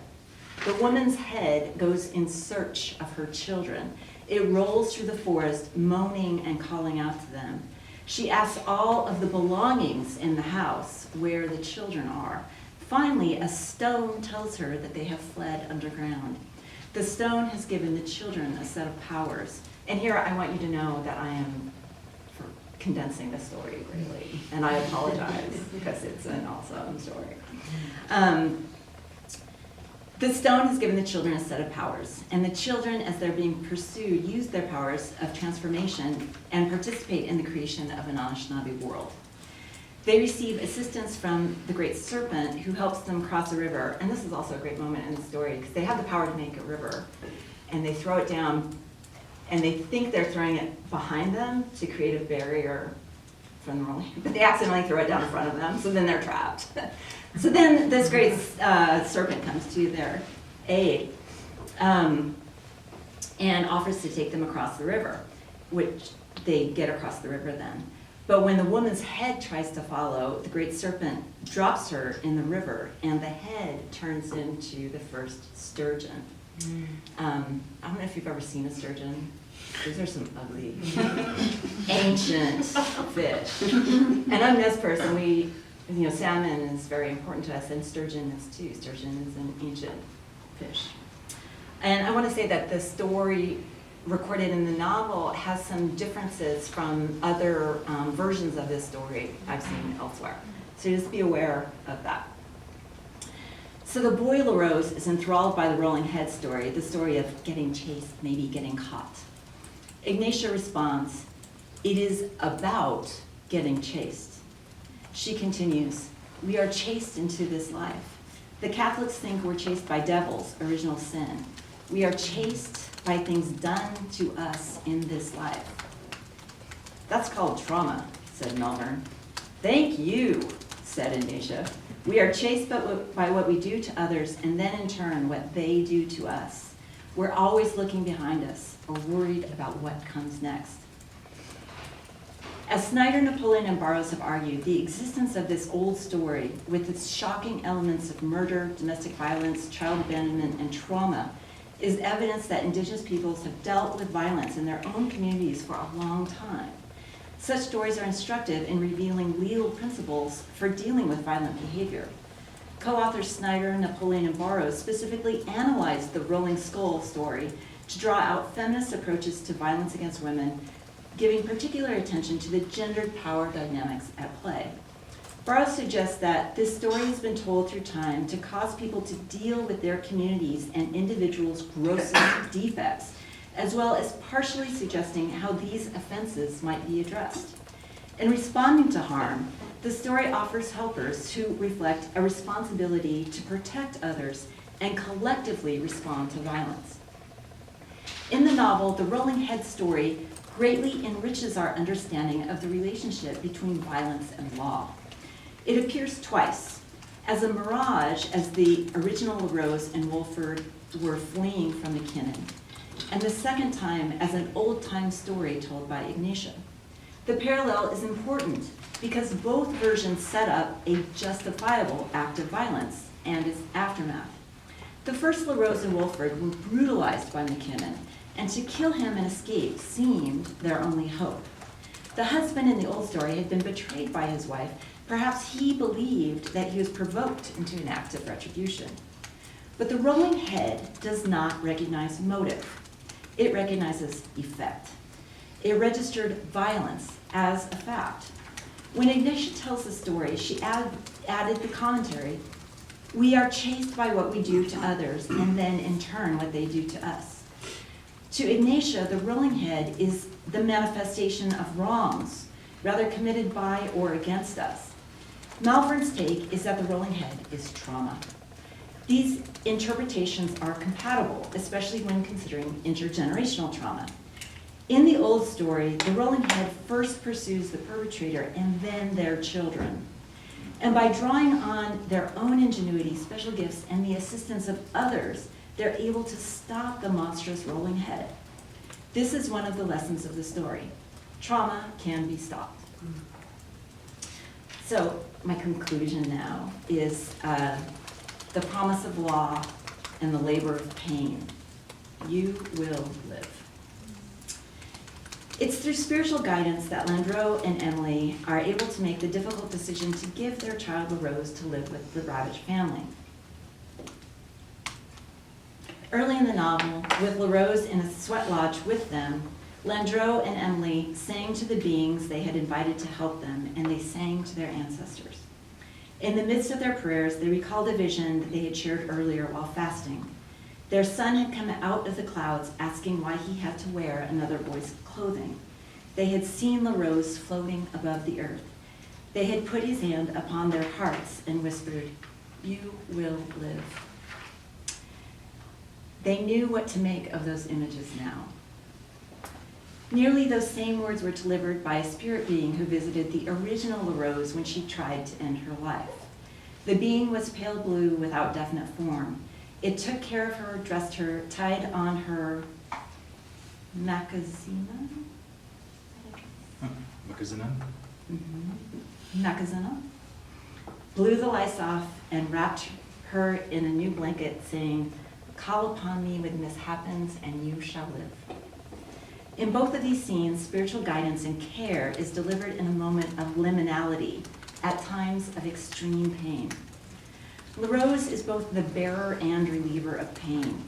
The woman's head goes in search of her children. It rolls through the forest, moaning and calling out to them. She asks all of the belongings in the house where the children are. Finally, a stone tells her that they have fled underground. The stone has given the children a set of powers. And here I want you to know that I am condensing the story greatly, and I apologize because it's an awesome story. The stone has given the children a set of powers, and the children, as they're being pursued, use their powers of transformation and participate in the creation of an Anishinaabe world. They receive assistance from the great serpent who helps them cross a river, and this is also a great moment in the story because they have the power to make a river, and they throw it down, and they think they're throwing it behind them to create a barrier from the rolling, but they accidentally throw it down in front of them, so then they're trapped. So then this great serpent comes to their aid and offers to take them across the river, which they get across the river then. But when the woman's head tries to follow, the great serpent drops her in the river, and the head turns into the first sturgeon. I don't know if you've ever seen a sturgeon. Those are some ugly, ancient fish. And I'm this person, salmon is very important to us, and sturgeon is too. Sturgeon is an ancient fish. And I want to say that the story recorded in the novel has some differences from other versions of this story I've seen elsewhere. So just be aware of that. So the boy LaRose is enthralled by the rolling head story, the story of getting chased, maybe getting caught. Ignatia responds, "It is about getting chased." She continues, "We are chased into this life. The Catholics think we're chased by devils, original sin. We are chased by things done to us in this life." "That's called trauma," said Malvern. "Thank you," said Ignatia. "We are chased by what we do to others, and then in turn what they do to us. We're always looking behind us or worried about what comes next." As Snyder, Napoleon, and Burroughs have argued, the existence of this old story, with its shocking elements of murder, domestic violence, child abandonment, and trauma, is evidence that Indigenous peoples have dealt with violence in their own communities for a long time. Such stories are instructive in revealing legal principles for dealing with violent behavior. Co-authors Snyder, Napoleon, and Burroughs specifically analyzed the Rolling Skull story to draw out feminist approaches to violence against women, giving particular attention to the gendered power dynamics at play. Burroughs suggests that this story has been told through time to cause people to deal with their communities and individuals' grossest defects, as well as partially suggesting how these offenses might be addressed. In responding to harm, the story offers helpers who reflect a responsibility to protect others and collectively respond to violence. In the novel, the Rolling Head story greatly enriches our understanding of the relationship between violence and law. It appears twice, as a mirage as the original LaRose and Wolford were fleeing from McKinnon, and the second time as an old-time story told by Ignatia. The parallel is important because both versions set up a justifiable act of violence and its aftermath. The first LaRose and Wolford were brutalized by McKinnon, and to kill him and escape seemed their only hope. The husband in the old story had been betrayed by his wife. Perhaps he believed that he was provoked into an act of retribution. But the Rolling Head does not recognize motive. It recognizes effect. It registered violence as a fact. When Ignatia tells the story, she added the commentary, "We are chased by what we do to others, and then in turn what they do to us." To Ignatia, the Rolling Head is the manifestation of wrongs, rather committed by or against us. Malvern's take is that the Rolling Head is trauma. These interpretations are compatible, especially when considering intergenerational trauma. In the old story, the Rolling Head first pursues the perpetrator and then their children. And by drawing on their own ingenuity, special gifts, and the assistance of others, they're able to stop the monstrous Rolling Head. This is one of the lessons of the story. Trauma can be stopped. So my conclusion now is the promise of law and the labor of pain. You will live. It's through spiritual guidance that Landreau and Emily are able to make the difficult decision to give their child LaRose to live with the ravaged family. Early in the novel, with LaRose in a sweat lodge with them, Landreau and Emily sang to the beings they had invited to help them, and they sang to their ancestors. In the midst of their prayers, they recalled a vision that they had shared earlier while fasting. Their son had come out of the clouds asking why he had to wear another boy's clothing. They had seen LaRose floating above the earth. They had put his hand upon their hearts and whispered, "You will live." They knew what to make of those images now. Nearly those same words were delivered by a spirit being who visited the original LaRose when she tried to end her life. The being was pale blue without definite form. It took care of her, dressed her, tied on her makazina? Makazina, blew the lice off, and wrapped her in a new blanket, saying, "Call upon me when this happens, and you shall live." In both of these scenes, spiritual guidance and care is delivered in a moment of liminality, at times of extreme pain. LaRose is both the bearer and reliever of pain,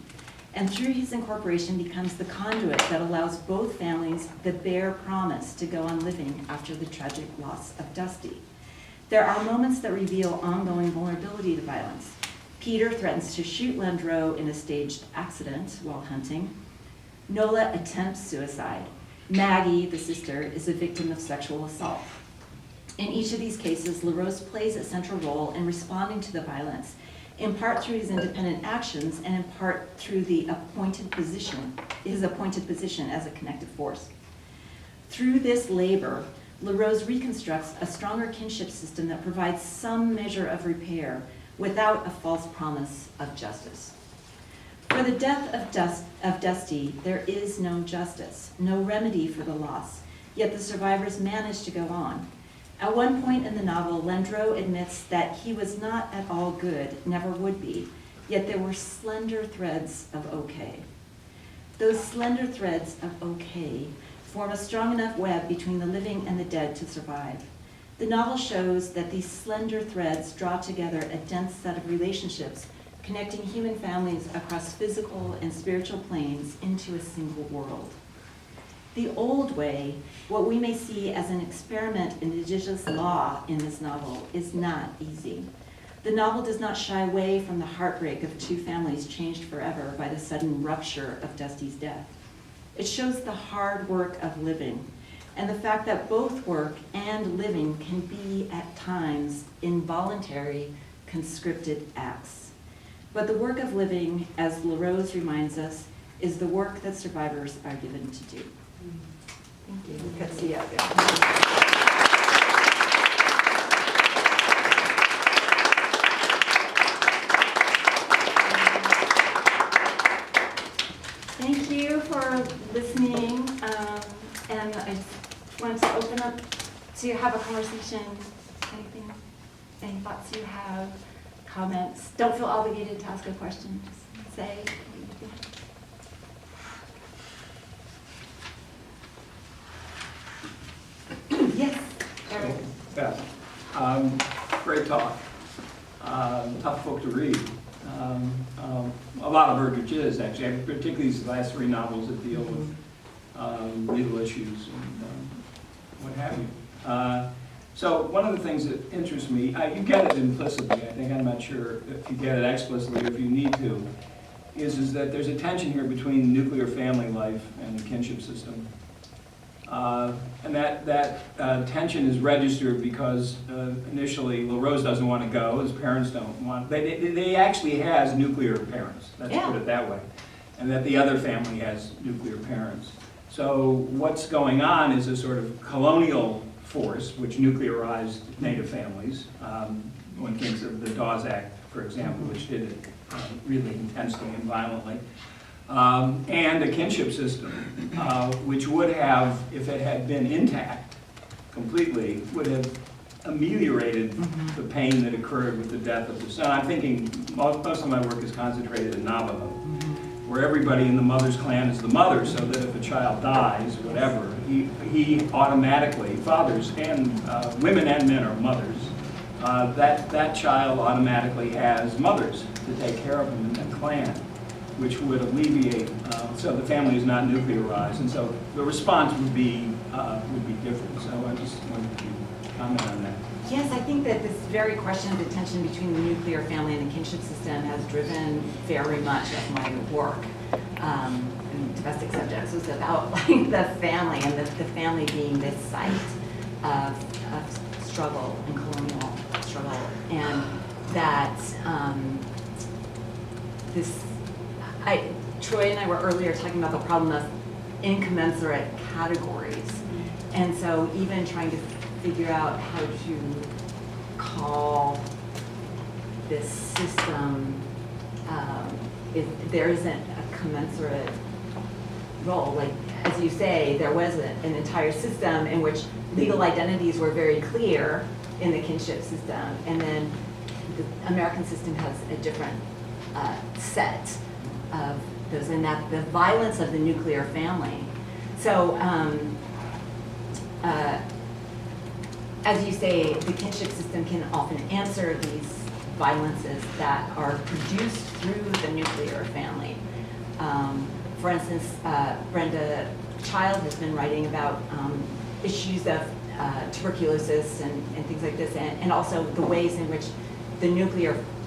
and through his incorporation becomes the conduit that allows both families the bare promise to go on living after the tragic loss of Dusty. There are moments that reveal ongoing vulnerability to violence. Peter threatens to shoot Landreau in a staged accident while hunting. Nola attempts suicide. Maggie, the sister, is a victim of sexual assault. In each of these cases, LaRose plays a central role in responding to the violence, in part through his independent actions and in part through his appointed position as a connective force. Through this labor, LaRose reconstructs a stronger kinship system that provides some measure of repair without a false promise of justice. For the death of Dusty, there is no justice, no remedy for the loss, yet the survivors manage to go on. At one point in the novel, Landreau admits that he was not at all good, never would be, yet there were slender threads of okay. Those slender threads of okay form a strong enough web between the living and the dead to survive. The novel shows that these slender threads draw together a dense set of relationships connecting human families across physical and spiritual planes into a single world. The old way, what we may see as an experiment in Indigenous law in this novel, is not easy. The novel does not shy away from the heartbreak of two families changed forever by the sudden rupture of Dusty's death. it shows the hard work of living and the fact that both work and living can be at times involuntary, conscripted acts. But the work of living, as LaRose reminds us, is the work that survivors are given to do. Thank you. Good to see you out there. Thank you for listening, and I just wanted to open up to have a conversation. Anything, any thoughts you have, comments? Don't feel obligated to ask a question. Just say what you think. Yes, Eric. Beth, great talk. Tough book to read. A lot of verbiage is actually, particularly these last 3 novels that deal with legal issues and what have you. So one of the things that interests me, you get it implicitly, I think, I'm not sure if you get it explicitly, if you need to, is that there's a tension here between nuclear family life and the kinship system. And that tension is registered because initially LaRose doesn't want to go, his parents don't want, they actually has nuclear parents, let's put it that way, and that the other family has nuclear parents. So what's going on is a sort of colonial force which nuclearized Native families. One thinks of the Dawes Act, for example, which did it really intensely and violently. And a kinship system, which would have, if it had been intact completely, would have ameliorated the pain that occurred with the death of the son. I'm thinking most of my work is concentrated in Navajo, where everybody in the mother's clan is the mother, so that if a child dies, whatever, he automatically, fathers and women and men are mothers, that child automatically has mothers to take care of him in that clan, which would alleviate, so the family is not nuclearized, and so the response would be different. So I just wanted to comment on that. Yes, I think that this very question of the tension between the nuclear family and the kinship system has driven very much of my work. In domestic subjects was about like the family and the family being this site of struggle and colonial struggle, and that Troy and I were earlier talking about the problem of incommensurate categories, and so even trying to figure out how to call this system, if there isn't a commensurate role. Like, as you say, there was an entire system in which legal identities were very clear in the kinship system, and then the American system has a different set of those, and that the violence of the nuclear family. So, as you say, the kinship system can often answer these violences that are produced through the nuclear family. For instance, Brenda Child has been writing about issues of tuberculosis and things like this, and also the ways in which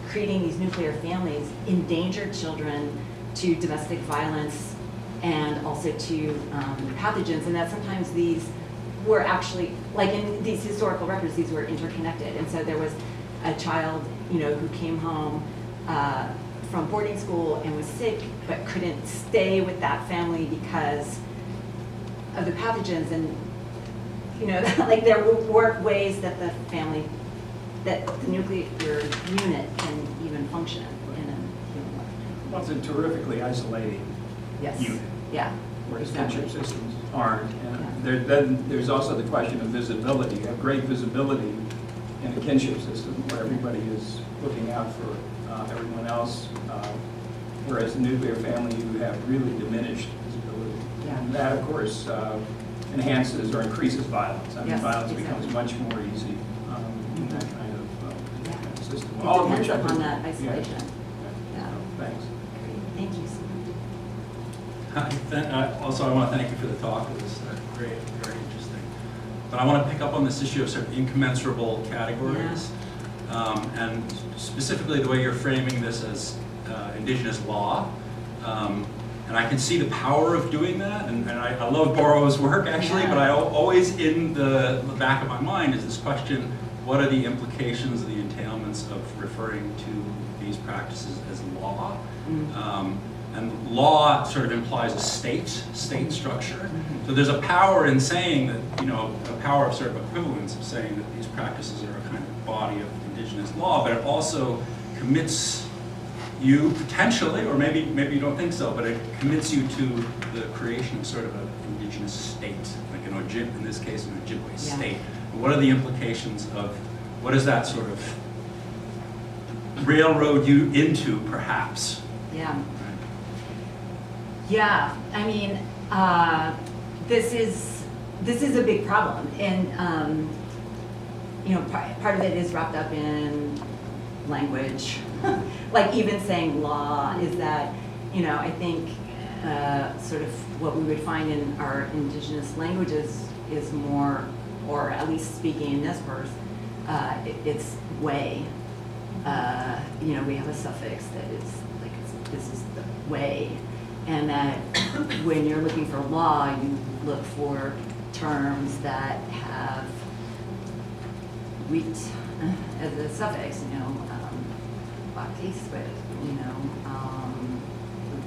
creating these nuclear families endanger children to domestic violence and also to pathogens, and that sometimes these were actually, like in these historical records, these were interconnected. And so there was a child, who came home from boarding school and was sick, but couldn't stay with that family because of the pathogens. And, like there were ways that the nuclear unit can even function in a human life. Well, it's a terrifically isolating unit. Yeah. Whereas kinship systems aren't. And then there's also the question of visibility. You have great visibility in a kinship system where everybody is looking out for everyone else, whereas the nuclear family, you have really diminished visibility. Yeah. And that, of course, enhances or increases violence. I mean, violence becomes much more easy in that kind of system. It depends upon that isolation. Yeah. Thanks. Great. Thank you so much. Also, I want to thank you for the talk. It was great, very interesting. But I want to pick up on this issue of sort of incommensurable categories, and specifically the way you're framing this as Indigenous law. And I can see the power of doing that, and I love Borrow's work actually, Yeah. but always in the back of my mind is this question, what are the implications, the entailments of referring to these practices as law? And law sort of implies a state structure. So there's a power in saying that, a power of sort of equivalence of saying that these practices are a kind of body of indigenous law, but it also commits you potentially, or maybe you don't think so, but it commits you to the creation of sort of an indigenous state, like an Ojibwe, in this case, an Ojibwe state. What are the implications of, what does that sort of railroad you into, perhaps? Yeah. Yeah, I mean, this is a big problem, and part of it is wrapped up in language. Like even saying law is that, I think sort of what we would find in our indigenous languages is more, or at least speaking in Nez Perce, it's way. We have a suffix that is like this is the way. And that when you're looking for law, you look for terms that have wheat as a suffix, baptiste,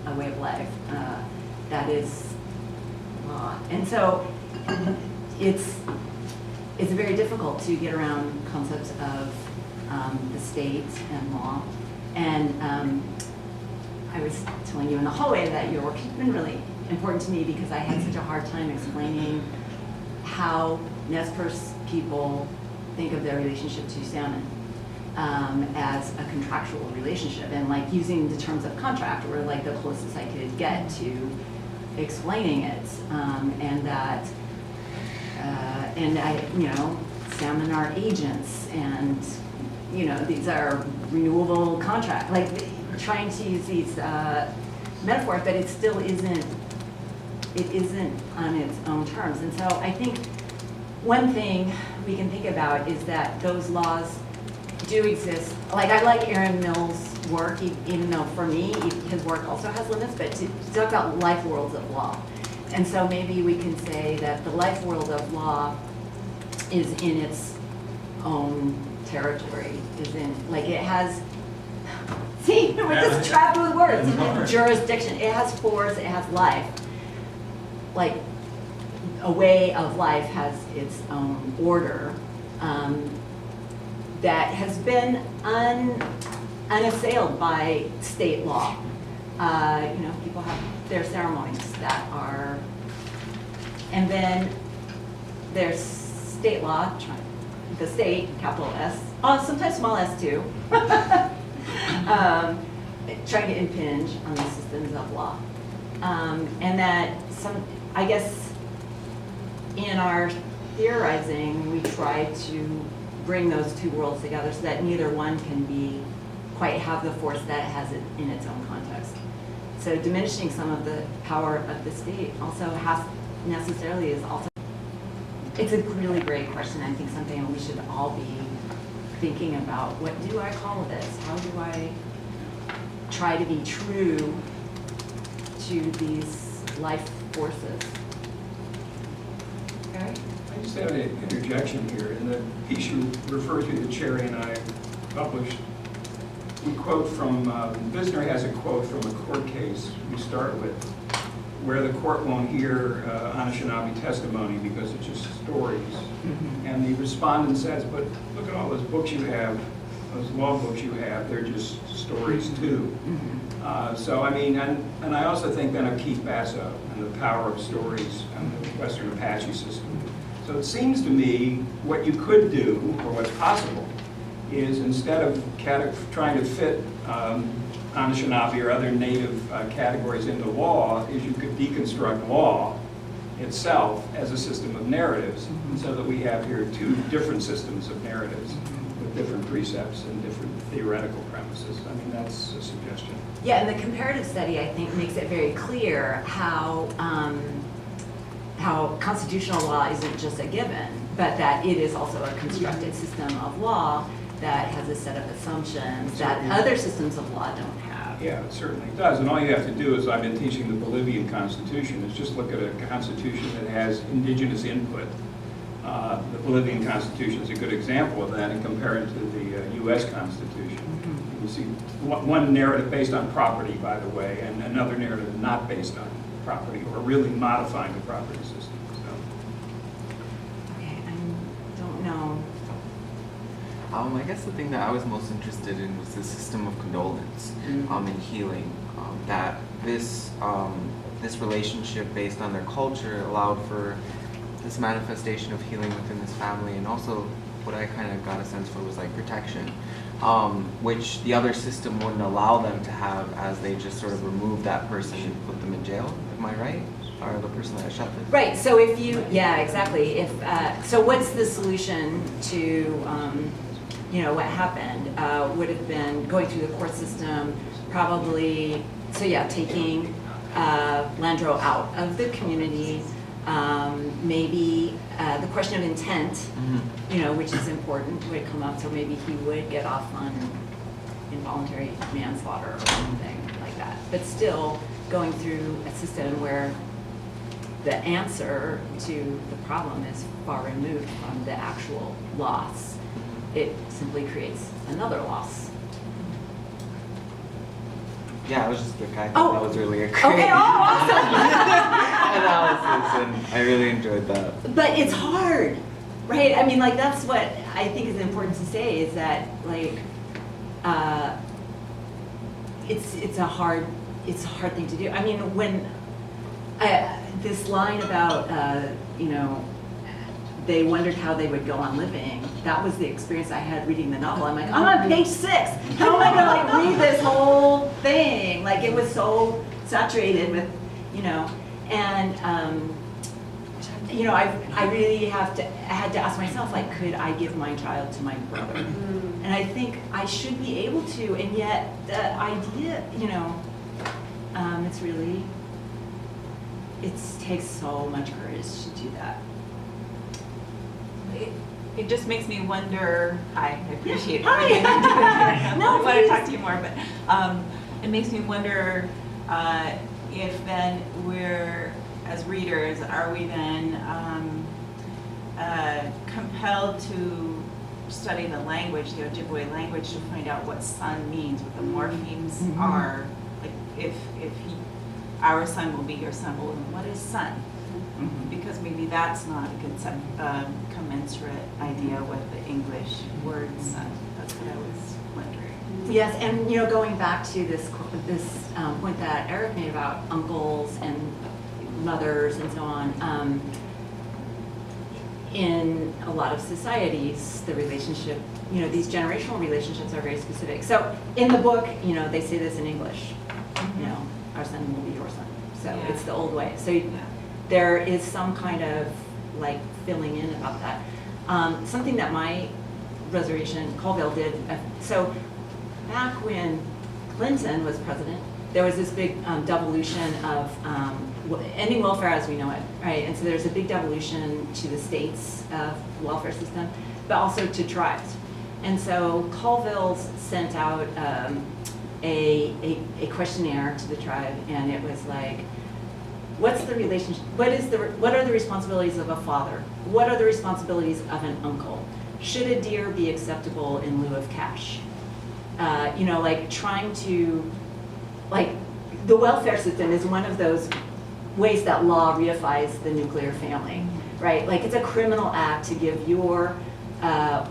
a way of life. That is law. And so it's very difficult to get around concepts of the state and law. And I was telling you in the hallway that your work has been really important to me because I had such a hard time explaining how Nez Perce people think of their relationship to salmon as a contractual relationship, and like using the terms of contract were like the closest I could get to explaining it, and that salmon are agents, and these are renewable contract, like trying to use these metaphors, but it still isn't on its own terms. And so I think one thing we can think about is that those laws do exist. Like I like Aaron Mills' work, even though for me his work also has limits, but to talk about life worlds of law. And so maybe we can say that the life world of law is in its own territory, it has, see, we're just trapped with words, jurisdiction, it has force, it has life. Like a way of life has its own order that has been unassailed by state law. People have their ceremonies that are, and then there's state law, the state, capital S, sometimes small s too, trying to impinge on the systems of law. And that I guess in our theorizing, we try to bring those two worlds together so that neither one can quite have the force that it has in its own context. So diminishing some of the power of the state also is also, it's a really great question. I think something we should all be thinking about. What do I call this? How do I try to be true to these life forces? Okay? I just have an interjection here. In the piece you refer to that Cherry and I published, we quote from, Visner has a quote from a court case we start with, where the court won't hear Anishinaabe testimony because it's just stories. Mm-hmm. And the respondent says, but look at all those books you have, those law books you have, they're just stories too. Mm-hmm. So I mean, and I also think then of Keith Basso and the power of stories and the Western Apache system. So it seems to me what you could do, or what's possible, is instead of trying to fit Anishinaabe or other native categories into law, is you could deconstruct law itself as a system of narratives, so that we have here two different systems of narratives with different precepts and different theoretical premises. I mean, that's a suggestion. Yeah, and the comparative study, I think, makes it very clear how constitutional law isn't just a given, but that it is also a constructed system of law that has a set of assumptions that other systems of law don't have. Yeah, it certainly does, and all you have to do is, I've been teaching the Bolivian Constitution, is just look at a constitution that has indigenous input. The Bolivian Constitution is a good example of that, and compare it to the U.S. Constitution. You see one narrative based on property, by the way, and another narrative not based on property, or really modifying the property system. Okay, I don't know. I guess the thing that I was most interested in was the system of condolence and healing. That this relationship based on their culture allowed for this manifestation of healing within this family, and also what I kind of got a sense for was like protection, which the other system wouldn't allow them to have, as they just sort of remove that person and put them in jail. Am I right? Or the person that shot this? Right, so if you, yeah, exactly. If so what's the solution to, you know, what happened? Would have been going through the court system, probably, so yeah, taking Landro out of the community, maybe the question of intent, you know, which is important, would come up, so maybe he would get off on involuntary manslaughter or something like that. But still going through a system where the answer to the problem is far removed from the actual loss. It simply creates another loss. Yeah, I was just I thought that was really a great Okay, awesome. analysis, and I really enjoyed that. But it's hard, right? I mean, like, that's what I think is important to say, is that, like, it's a hard thing to do. I mean, when this line about you know, they wondered how they would go on living, that was the experience I had reading the novel. I'm like, I'm on page 6. How am I gonna like read this whole thing? Like, it was so saturated with, you know, and you know, I really had to ask myself, like, could I give my child to my brother? And I think I should be able to, and yet the idea, you know, it's really, it takes so much courage to do that. It just makes me wonder. Hi, I appreciate it. Hi. No, I want to please. talk to you more, but it makes me wonder if then we're, as readers, are we then compelled to study the language, the Ojibwe language, to find out what son means, what the morphemes are. Like, if our son will be your son, well, what is son? Because maybe that's not a good commensurate idea with the English word son. That's what I was wondering. Yes, and you know, going back to this point that Eric made about uncles and mothers and so on, in a lot of societies, the relationship, you know, these generational relationships are very specific. So in the book, you know, they say this in English, you know, our son will be your son. So Yeah. it's the old way. So there is some kind of like filling in about that. Something that my reservation, Colville, did. So back when Clinton was president, there was this big devolution of ending welfare as we know it, right? And so there's a big devolution to the states welfare system, but also to tribes. And so Colville sent out a questionnaire to the tribe, and it was like, what's the relationship? What are the responsibilities of a father? What are the responsibilities of an uncle? Should a deer be acceptable in lieu of cash? You know, like trying to, like, the welfare system is one of those ways that law reifies the nuclear family, right? Like, it's a criminal act to give your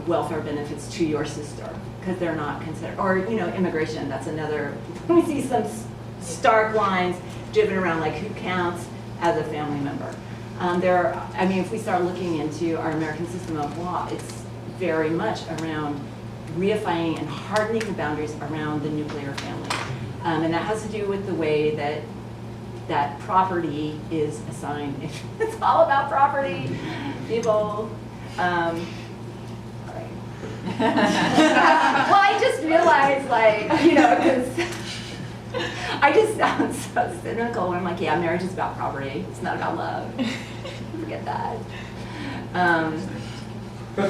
welfare benefits to your sister because they're not considered, or, you know, immigration, that's another, we see some stark lines driven around, like, who counts as a family member. I mean, if we start looking into our American system of law, it's very much around reifying and hardening the boundaries around the nuclear family. And that has to do with the way that property is assigned. It's all about property, people. Well, I just realized, like, you know, because I just sound so cynical when I'm like, yeah, marriage is about property. It's not about love. Forget that. It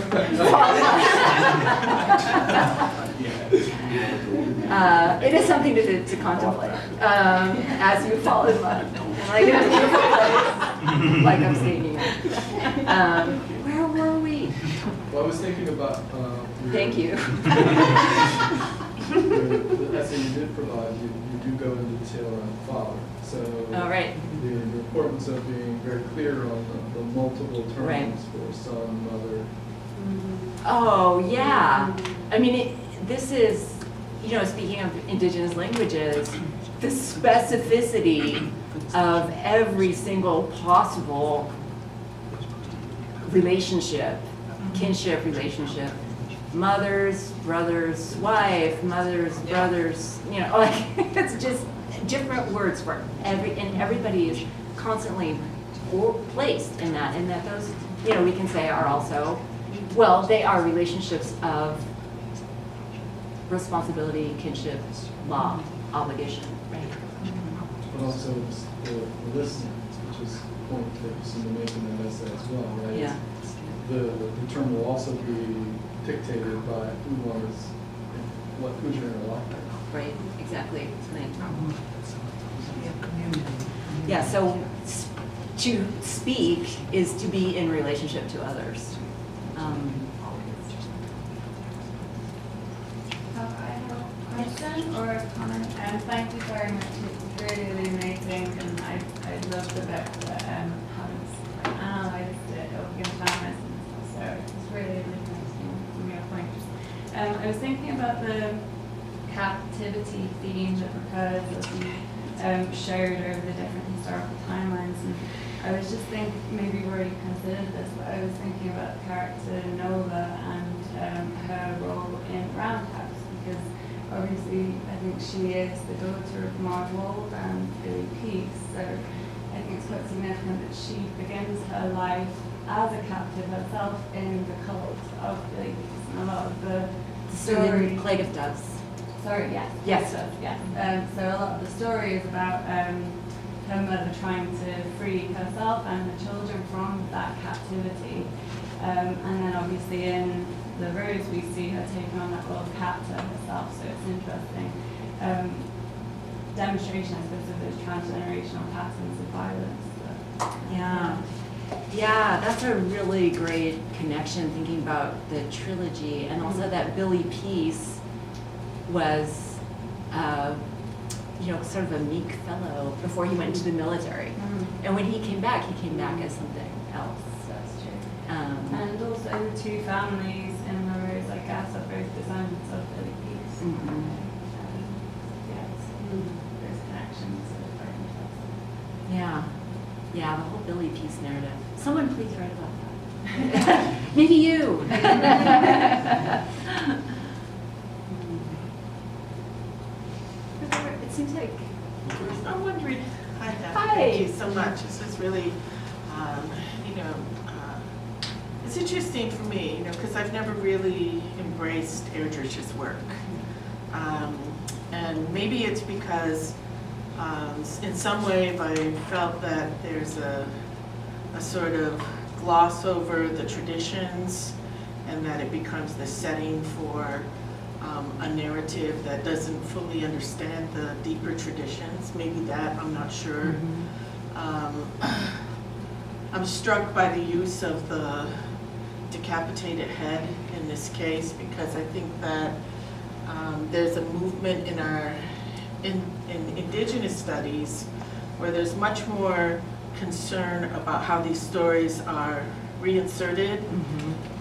is something to contemplate as you fall in love. Like in a beautiful place, like I'm staying here. Where were we? Well, I was thinking about Thank you. the essay you did provide, you do go into detail around father. So All right. the importance of being very clear on the multiple terms Right. for son, mother. Oh, yeah. I mean, this is, speaking of indigenous languages, the specificity of every single possible relationship, kinship relationship, mothers, brothers, wife, mothers, brothers, like, it's just different words for and everybody is constantly placed in that, and that those, we can say are also, well, they are relationships of responsibility, kinship, law, obligation, right? But also the listening, which is a point that you seem to make in that essay as well, right? Yeah. The term will also be dictated by who's your interlocutor. Right, exactly. Yeah, so to speak is to be in relationship to others. I have a question or a comment, and thank you very much. It's really amazing, and I love the bit that having analysed it over families and stuff. So it's really interesting from your point. I was thinking about the captivity theme that recurs as you showed over the different historical timelines, and I was just thinking, maybe you've already considered this, but I was thinking about the character Nola and her role in Roundhouse, because obviously I think she is the daughter of Marwold and Billy Peace, so I think it's quite significant that she begins her life as a captive herself in the cult of Billy Peace, and a lot of the story. Plague of Doves. Sorry, yes. Yes. Yeah. So a lot of the story is about her mother trying to free herself and her children from that captivity. And then obviously in the Rose we see her taking on that role of captor herself, so it's interesting. Demonstration, I suppose, of those transgenerational patterns of violence. Yeah. Yeah, that's a really great connection, thinking about the trilogy, and also that Billy Peace was, sort of a meek fellow before he went into the military. And when he came back as something else. That's true. And And also the two families in the Rose, I guess, are both descendants of Billy Peace. Yes, those connections are very interesting. Yeah, the whole Billy Peace narrative. Someone please write about that. Maybe you. It seems like. I'm wondering, hi Beth, Hi. thank you so much. This is really, it's interesting for me, because I've never really embraced Erdrich's work. And maybe it's because in some way I felt that there's a sort of gloss over the traditions, and that it becomes the setting for a narrative that doesn't fully understand the deeper traditions. Maybe that, I'm not sure. I'm struck by the use of the decapitated head in this case, because I think that there's a movement in Indigenous studies where there's much more concern about how these stories are reinserted.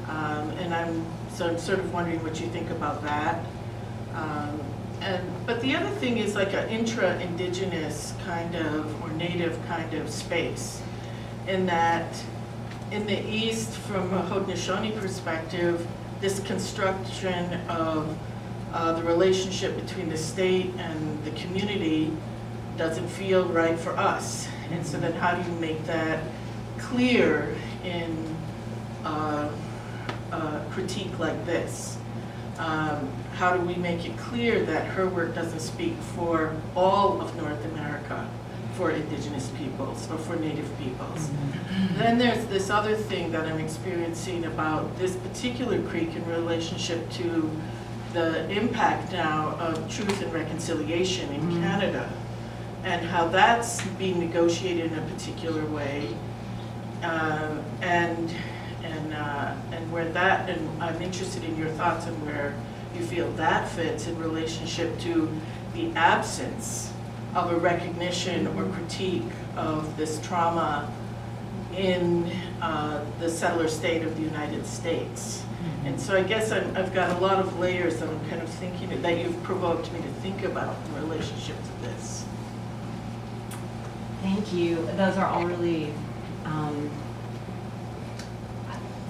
And I'm sort of wondering what you think about that. But the other thing is like an intra-Indigenous kind of, or native kind of space, in that in the East, from a Haudenosaunee perspective, this construction of the relationship between the state and the community doesn't feel right for us. And so then how do you make that clear in critique like this? How do we make it clear that her work doesn't speak for all of North America, for Indigenous peoples or for Native peoples. Then there's this other thing that I'm experiencing about this particular creek in relationship to the impact now of truth and reconciliation in Canada, and how that's being negotiated in a particular way, and where that, and I'm interested in your thoughts on where you feel that fits in relationship to the absence of a recognition or critique of this trauma in the settler state of the United States. And so I guess I've got a lot of layers that I'm kind of thinking, that you've provoked me to think about in relationship to this. Thank you. Those are all really,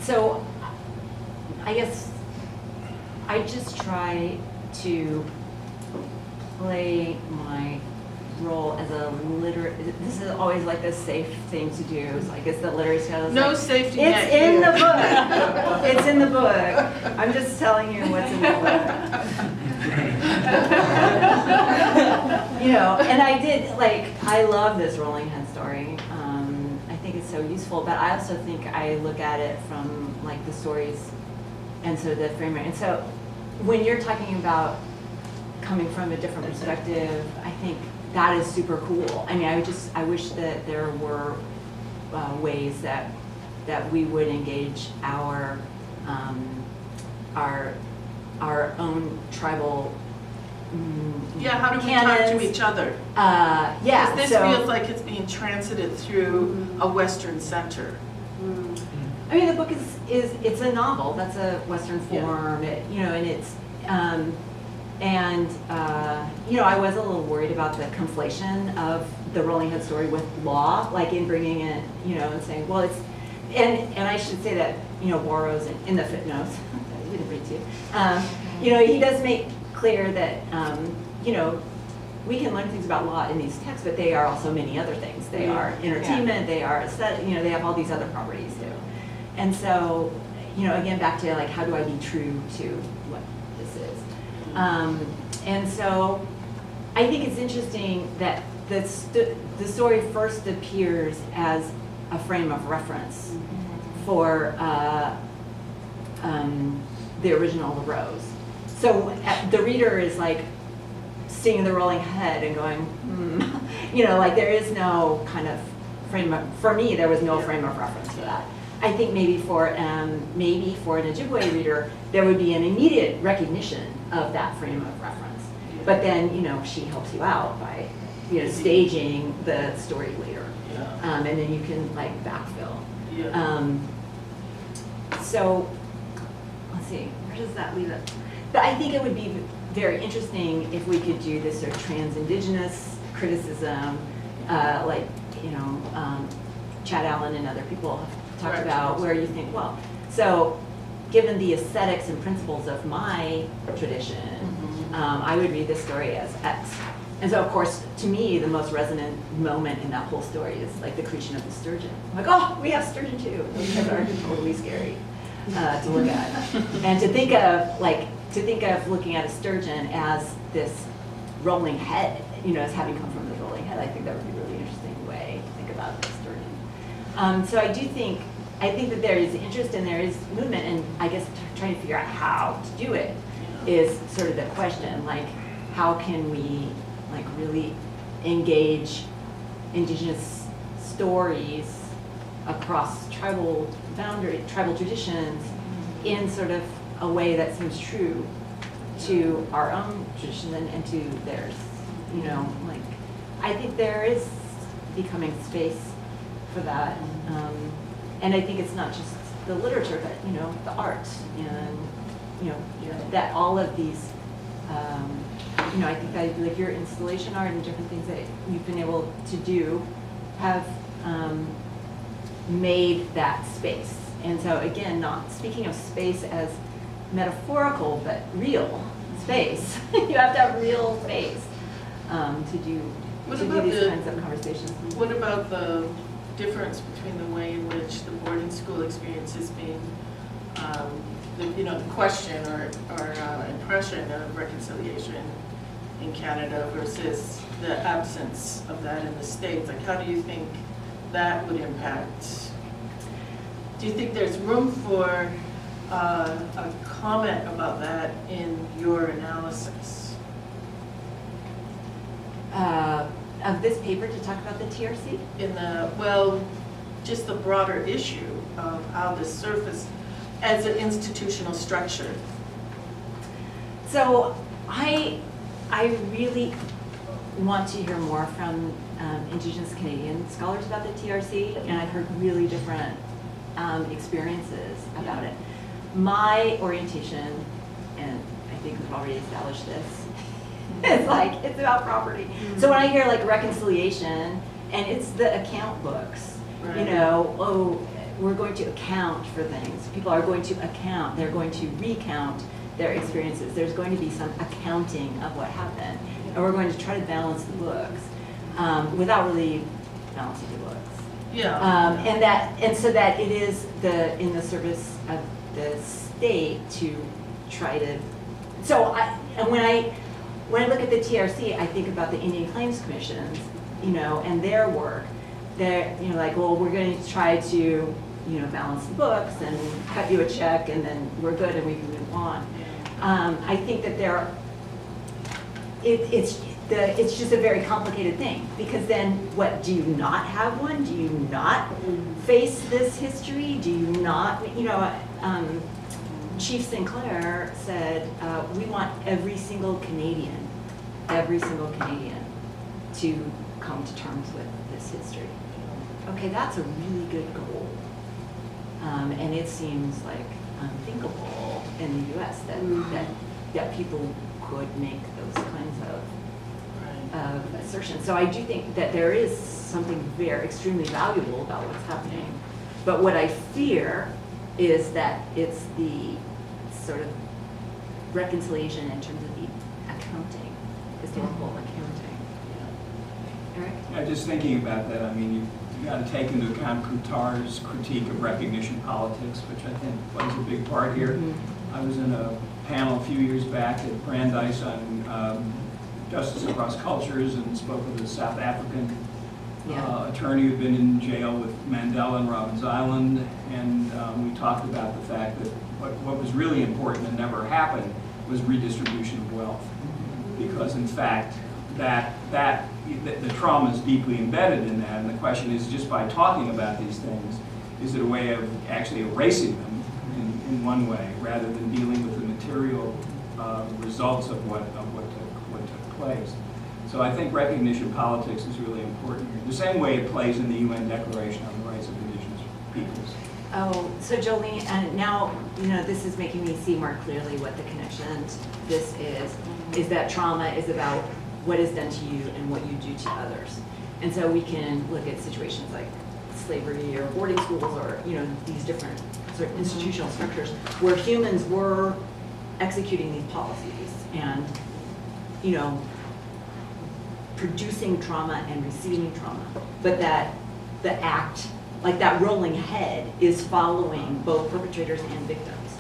so I guess I just try to play my role as a this is always like a safe thing to do. It's like, it's the literacy. No like, safety it's net in here. the book. It's in the book. I'm just telling you what's in the book. You know, and I did, like, I love this rolling head story. I think it's so useful, but I also think I look at it from like the stories and so the framework. And so when you're talking about coming from a different perspective, I think that is super cool. I mean, I wish that there were ways that we would engage our own tribal Yeah, how do we talk canons. to each other? Yeah. Because this so, feels like it's being transited through a Western center. I mean, the book is it's a novel. That's a Western Yeah. form. You know, and it's you know, I was a little worried about the conflation of the rolling head story with law, like in bringing it, you know, and saying, well, it's and I should say that, you know, Borrow's in the footnotes. You didn't read too. You know, he does make clear that you know, we can learn things about law in these texts, but they are also many other things. They are entertainment. They are you know, they have all these other properties too. And so, you know, again, back to like, how do I be true to what this is? And so, I think it's interesting that the story first appears as a frame of reference for the original The Rose. So the reader is like seeing the rolling head and going, you know, like there is no kind of frame of, for me, there was no frame of reference for that. I think maybe for an Ojibwe reader, there would be an immediate recognition of that frame of reference. But then, you know, she helps you out by, you know, staging the story later. And then you can like backfill. So, let's see, where does that leave us? But I think it would be very interesting if we could do this sort of trans-Indigenous criticism, like, you know, Chad Allen and other people have talked about, where you think, well, so given the aesthetics and principles of my tradition, I would read this story as X. And so, of course, to me, the most resonant moment in that whole story is like the creation of the sturgeon. I'm like, oh, we have sturgeon too. Those guys are totally scary to look at. And to think of looking at a sturgeon as this rolling head, you know, as having come from the rolling head, I think that would be a really interesting way to think about the sturgeon. So I think that there is interest and there is movement, and I guess trying to figure out how to do it is sort of the question, like how can we like really engage Indigenous stories across tribal traditions in sort of a way that seems true to our own tradition and to theirs. You know, like I think there is becoming space for that, and I think it's not just the literature, but you know, the art, and you know that all of these. You know, I think that like your installation art and different things that you've been able to do have made that space. And so again, not speaking of space as metaphorical, but real space. You have to have real space to do these kinds of conversations. What about the difference between the way in which the boarding school experience is being, the question or impression of reconciliation in Canada versus the absence of that in the States? Like, how do you think that would impact? Do you think there's room for a comment about that in your analysis? Of this paper to talk about the TRC? In the, well, just the broader issue of how this surfaced as an institutional structure. So I really want to hear more from Indigenous Canadian scholars about the TRC, and I've heard really different experiences about it. My orientation, and I think we've already established this, it's like, it's about property. So when I hear like reconciliation, and it's the account books, Right. you know, oh, we're going to account for things. People are going to account, they're going to recount their experiences. There's going to be some accounting of what happened. And we're going to try to balance the books without really balancing the books. Yeah. And so that it is in the service of the state to try to, when I look at the TRC, I think about the Indian Claims Commissions, you know, and their work. They're, you know, like, well, we're going to try to, you know, balance the books and cut you a check and then we're good and we can move on. I think that it's just a very complicated thing, because then what, do you not have one? Do you not face this history? Do you not, you know, Chief Sinclair said, we want every single Canadian to come to terms with this history. Okay, that's a really good goal. And it seems like unthinkable in the US that people could make those kinds of assertions. So I do think that there is something very extremely valuable about what's happening. But what I fear is that it's the sort of reconciliation in terms of the accounting, historical accounting. Eric? Yeah, just thinking about that, I mean, you got to take into account Coutar's critique of recognition politics, which I think plays a big part here. I was in a panel a few years back at Brandeis on justice across cultures and spoke with a South African attorney who'd been in jail with Mandela and Robbins Island, and we talked about the fact that what was really important and never happened was redistribution of wealth, because in fact the trauma is deeply embedded in that, and the question is, just by talking about these things, is it a way of actually erasing them in one way, rather than dealing with the material results of what took place. So I think recognition politics is really important here, the same way it plays in the UN Declaration on the Rights of Indigenous Peoples. Oh, so Jolene, and now, you know, this is making me see more clearly what the connection to this is that trauma is about what is done to you and what you do to others. And so we can look at situations like slavery or boarding schools or, you know, these different sort of institutional structures where humans were executing these policies and, you know, producing trauma and receiving trauma, but that the act, like that rolling head, is following both perpetrators and victims.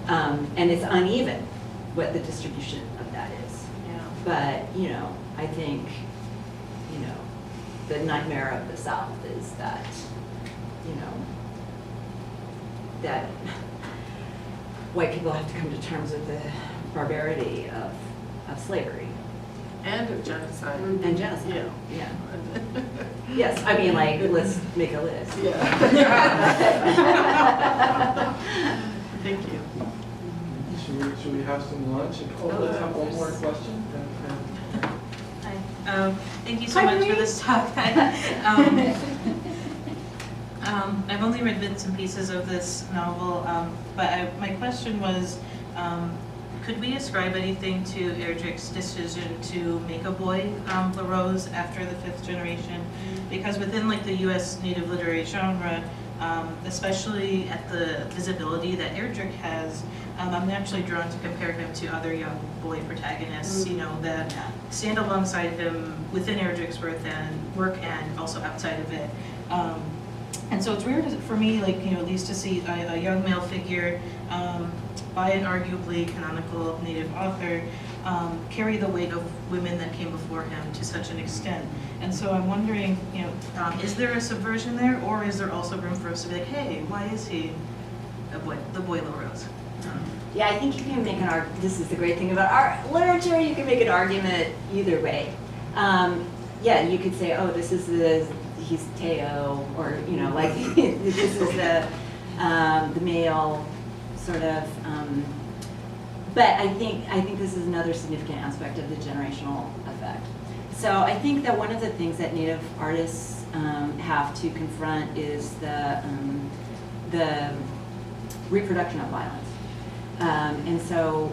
And it's uneven what the distribution of that is. Yeah. But, you know, I think, you know, the nightmare of the South is that, you know, that white people have to come to terms with the barbarity of slavery. And of genocide. And genocide. Yeah. Yeah. Yes, I mean, like, let's make a list. Yeah. Thank you. Should we have some lunch? Let's have one more question. Hi. Thank you so much for this talk. I've only read bits and pieces of this novel, but my question was, could we ascribe anything to Erdrich's decision to make a boy LaRose after the 5th generation? Because within like the U.S. Native literary genre, especially at the visibility that Erdrich has, I'm naturally drawn to compare him to other young boy protagonists, you know, that stand alongside him within Erdrich's work and also outside of it. And so it's weird for me, like, you know, at least to see a young male figure by an arguably canonical Native author carry the weight of women that came before him to such an extent. And so I'm wondering, you know, is there a subversion there, or is there also room for us to be like, hey, why is he the boy LaRose? Yeah, I think you can make an argument. This is the great thing about art literature. You can make an argument either way. Yeah, you could say, oh, this is he's Teo, or you know, like this is the male sort of. But I think this is another significant aspect of the generational effect. So I think that one of the things that Native artists have to confront is the reproduction of violence. And so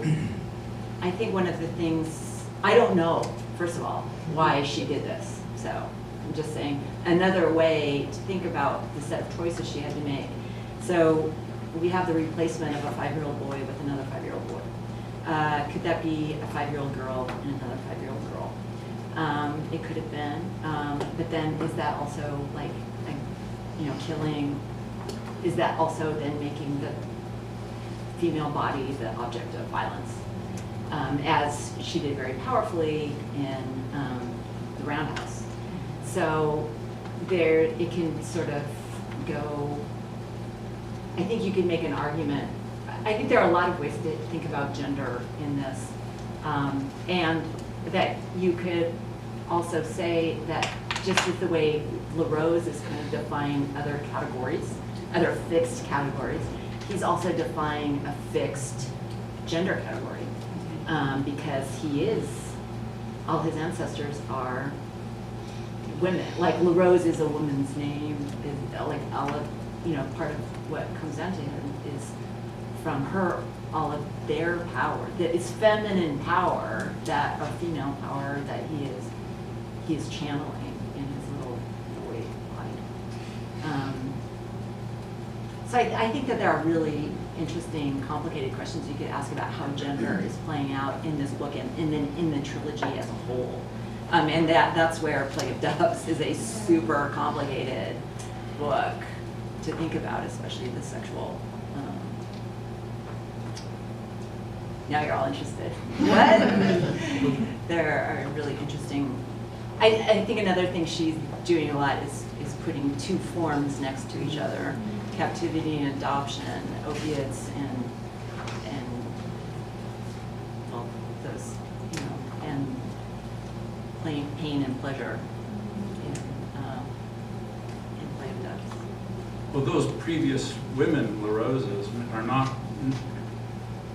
I think one of the things, I don't know, first of all, why she did this. So I'm just saying another way to think about the set of choices she had to make. So we have the replacement of a 5-year-old boy with another 5-year-old boy. Could that be a 5-year-old girl and another 5-year-old girl? It could have been, but then is that also like you know, killing? Is that also then making the female body the object of violence, as she did very powerfully in the Roundhouse? So there, it can sort of go. I think you could make an argument. I think there are a lot of ways to think about gender in this, and that you could also say that just as the way LaRose is kind of defying other categories, other fixed categories, he's also defying a fixed gender category, because he is, all his ancestors are women. Like LaRose is a woman's name, is like all of, you know, part of what comes down to him is from her, all of their power, that is feminine power, that, or female power that he is channeling in his little boy body. So I think that there are really interesting, complicated questions you could ask about how gender is playing out in this book and then in the trilogy as a whole. And that's where Plague of Doves is a super complicated book to think about, especially the sexual. Now you're all interested. What? There are really interesting. I think another thing she's doing a lot is putting two forms next to each other: captivity and adoption, opiates and well, those, you know, and pain and pleasure in Plague of Doves. Well, those previous women, LaRoses, are not.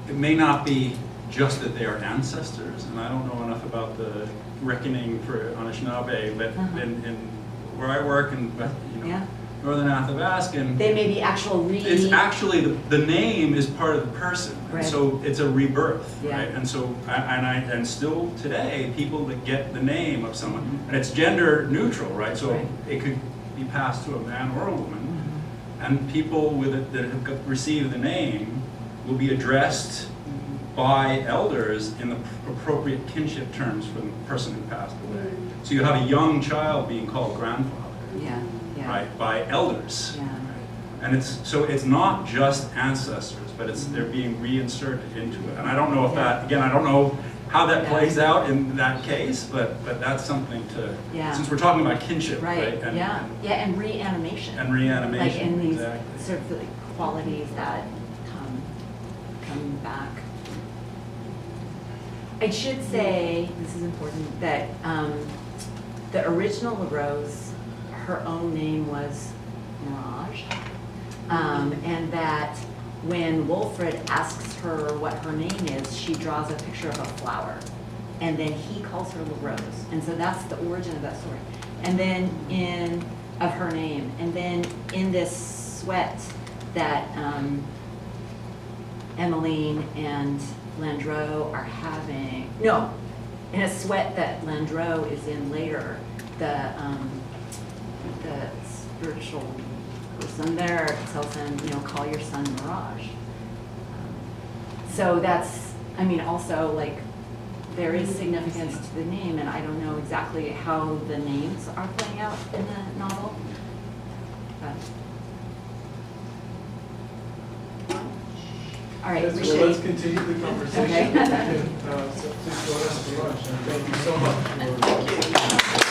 It may not be just that they are ancestors, and I don't know enough about the reckoning for Anishinaabe, but in where I work in northern Athabascan, they may be actual it's actually the name is part of the person, right. So it's a rebirth, Yeah. right? And so and still today, people that get the name of someone, and it's gender neutral, right? So it could be passed to a man or a woman, and people with it that have received the name will be addressed by elders in the appropriate kinship terms for the person who passed away. So you have a young child being called grandfather, right, by elders. Yeah. And it's not just ancestors, but they're being reinserted into it. And I don't know if that, again, I don't know how that plays out in that case, but that's something to, since we're talking about kinship, right? And, and reanimation. And reanimation, like in these exactly. sort of like qualities that come back. I should say, this is important, that the original LaRose, her own name was Mirage, and that when Wolfred asks her what her name is, she draws a picture of a flower, and then he calls her LaRose, and so that's the origin of that story. And then of her name, and then in this sweat that Emmeline and Landreau are having, no, in a sweat that Landreau is in later, the spiritual person there tells him, you know, call your son Mirage. So that's, I mean, also like there is significance to the name, and I don't know exactly how the names are playing out in the novel, but All right, Yes, we well, should. let's continue the conversation. Okay. So please join us for lunch, and thank you so much for. Thank you.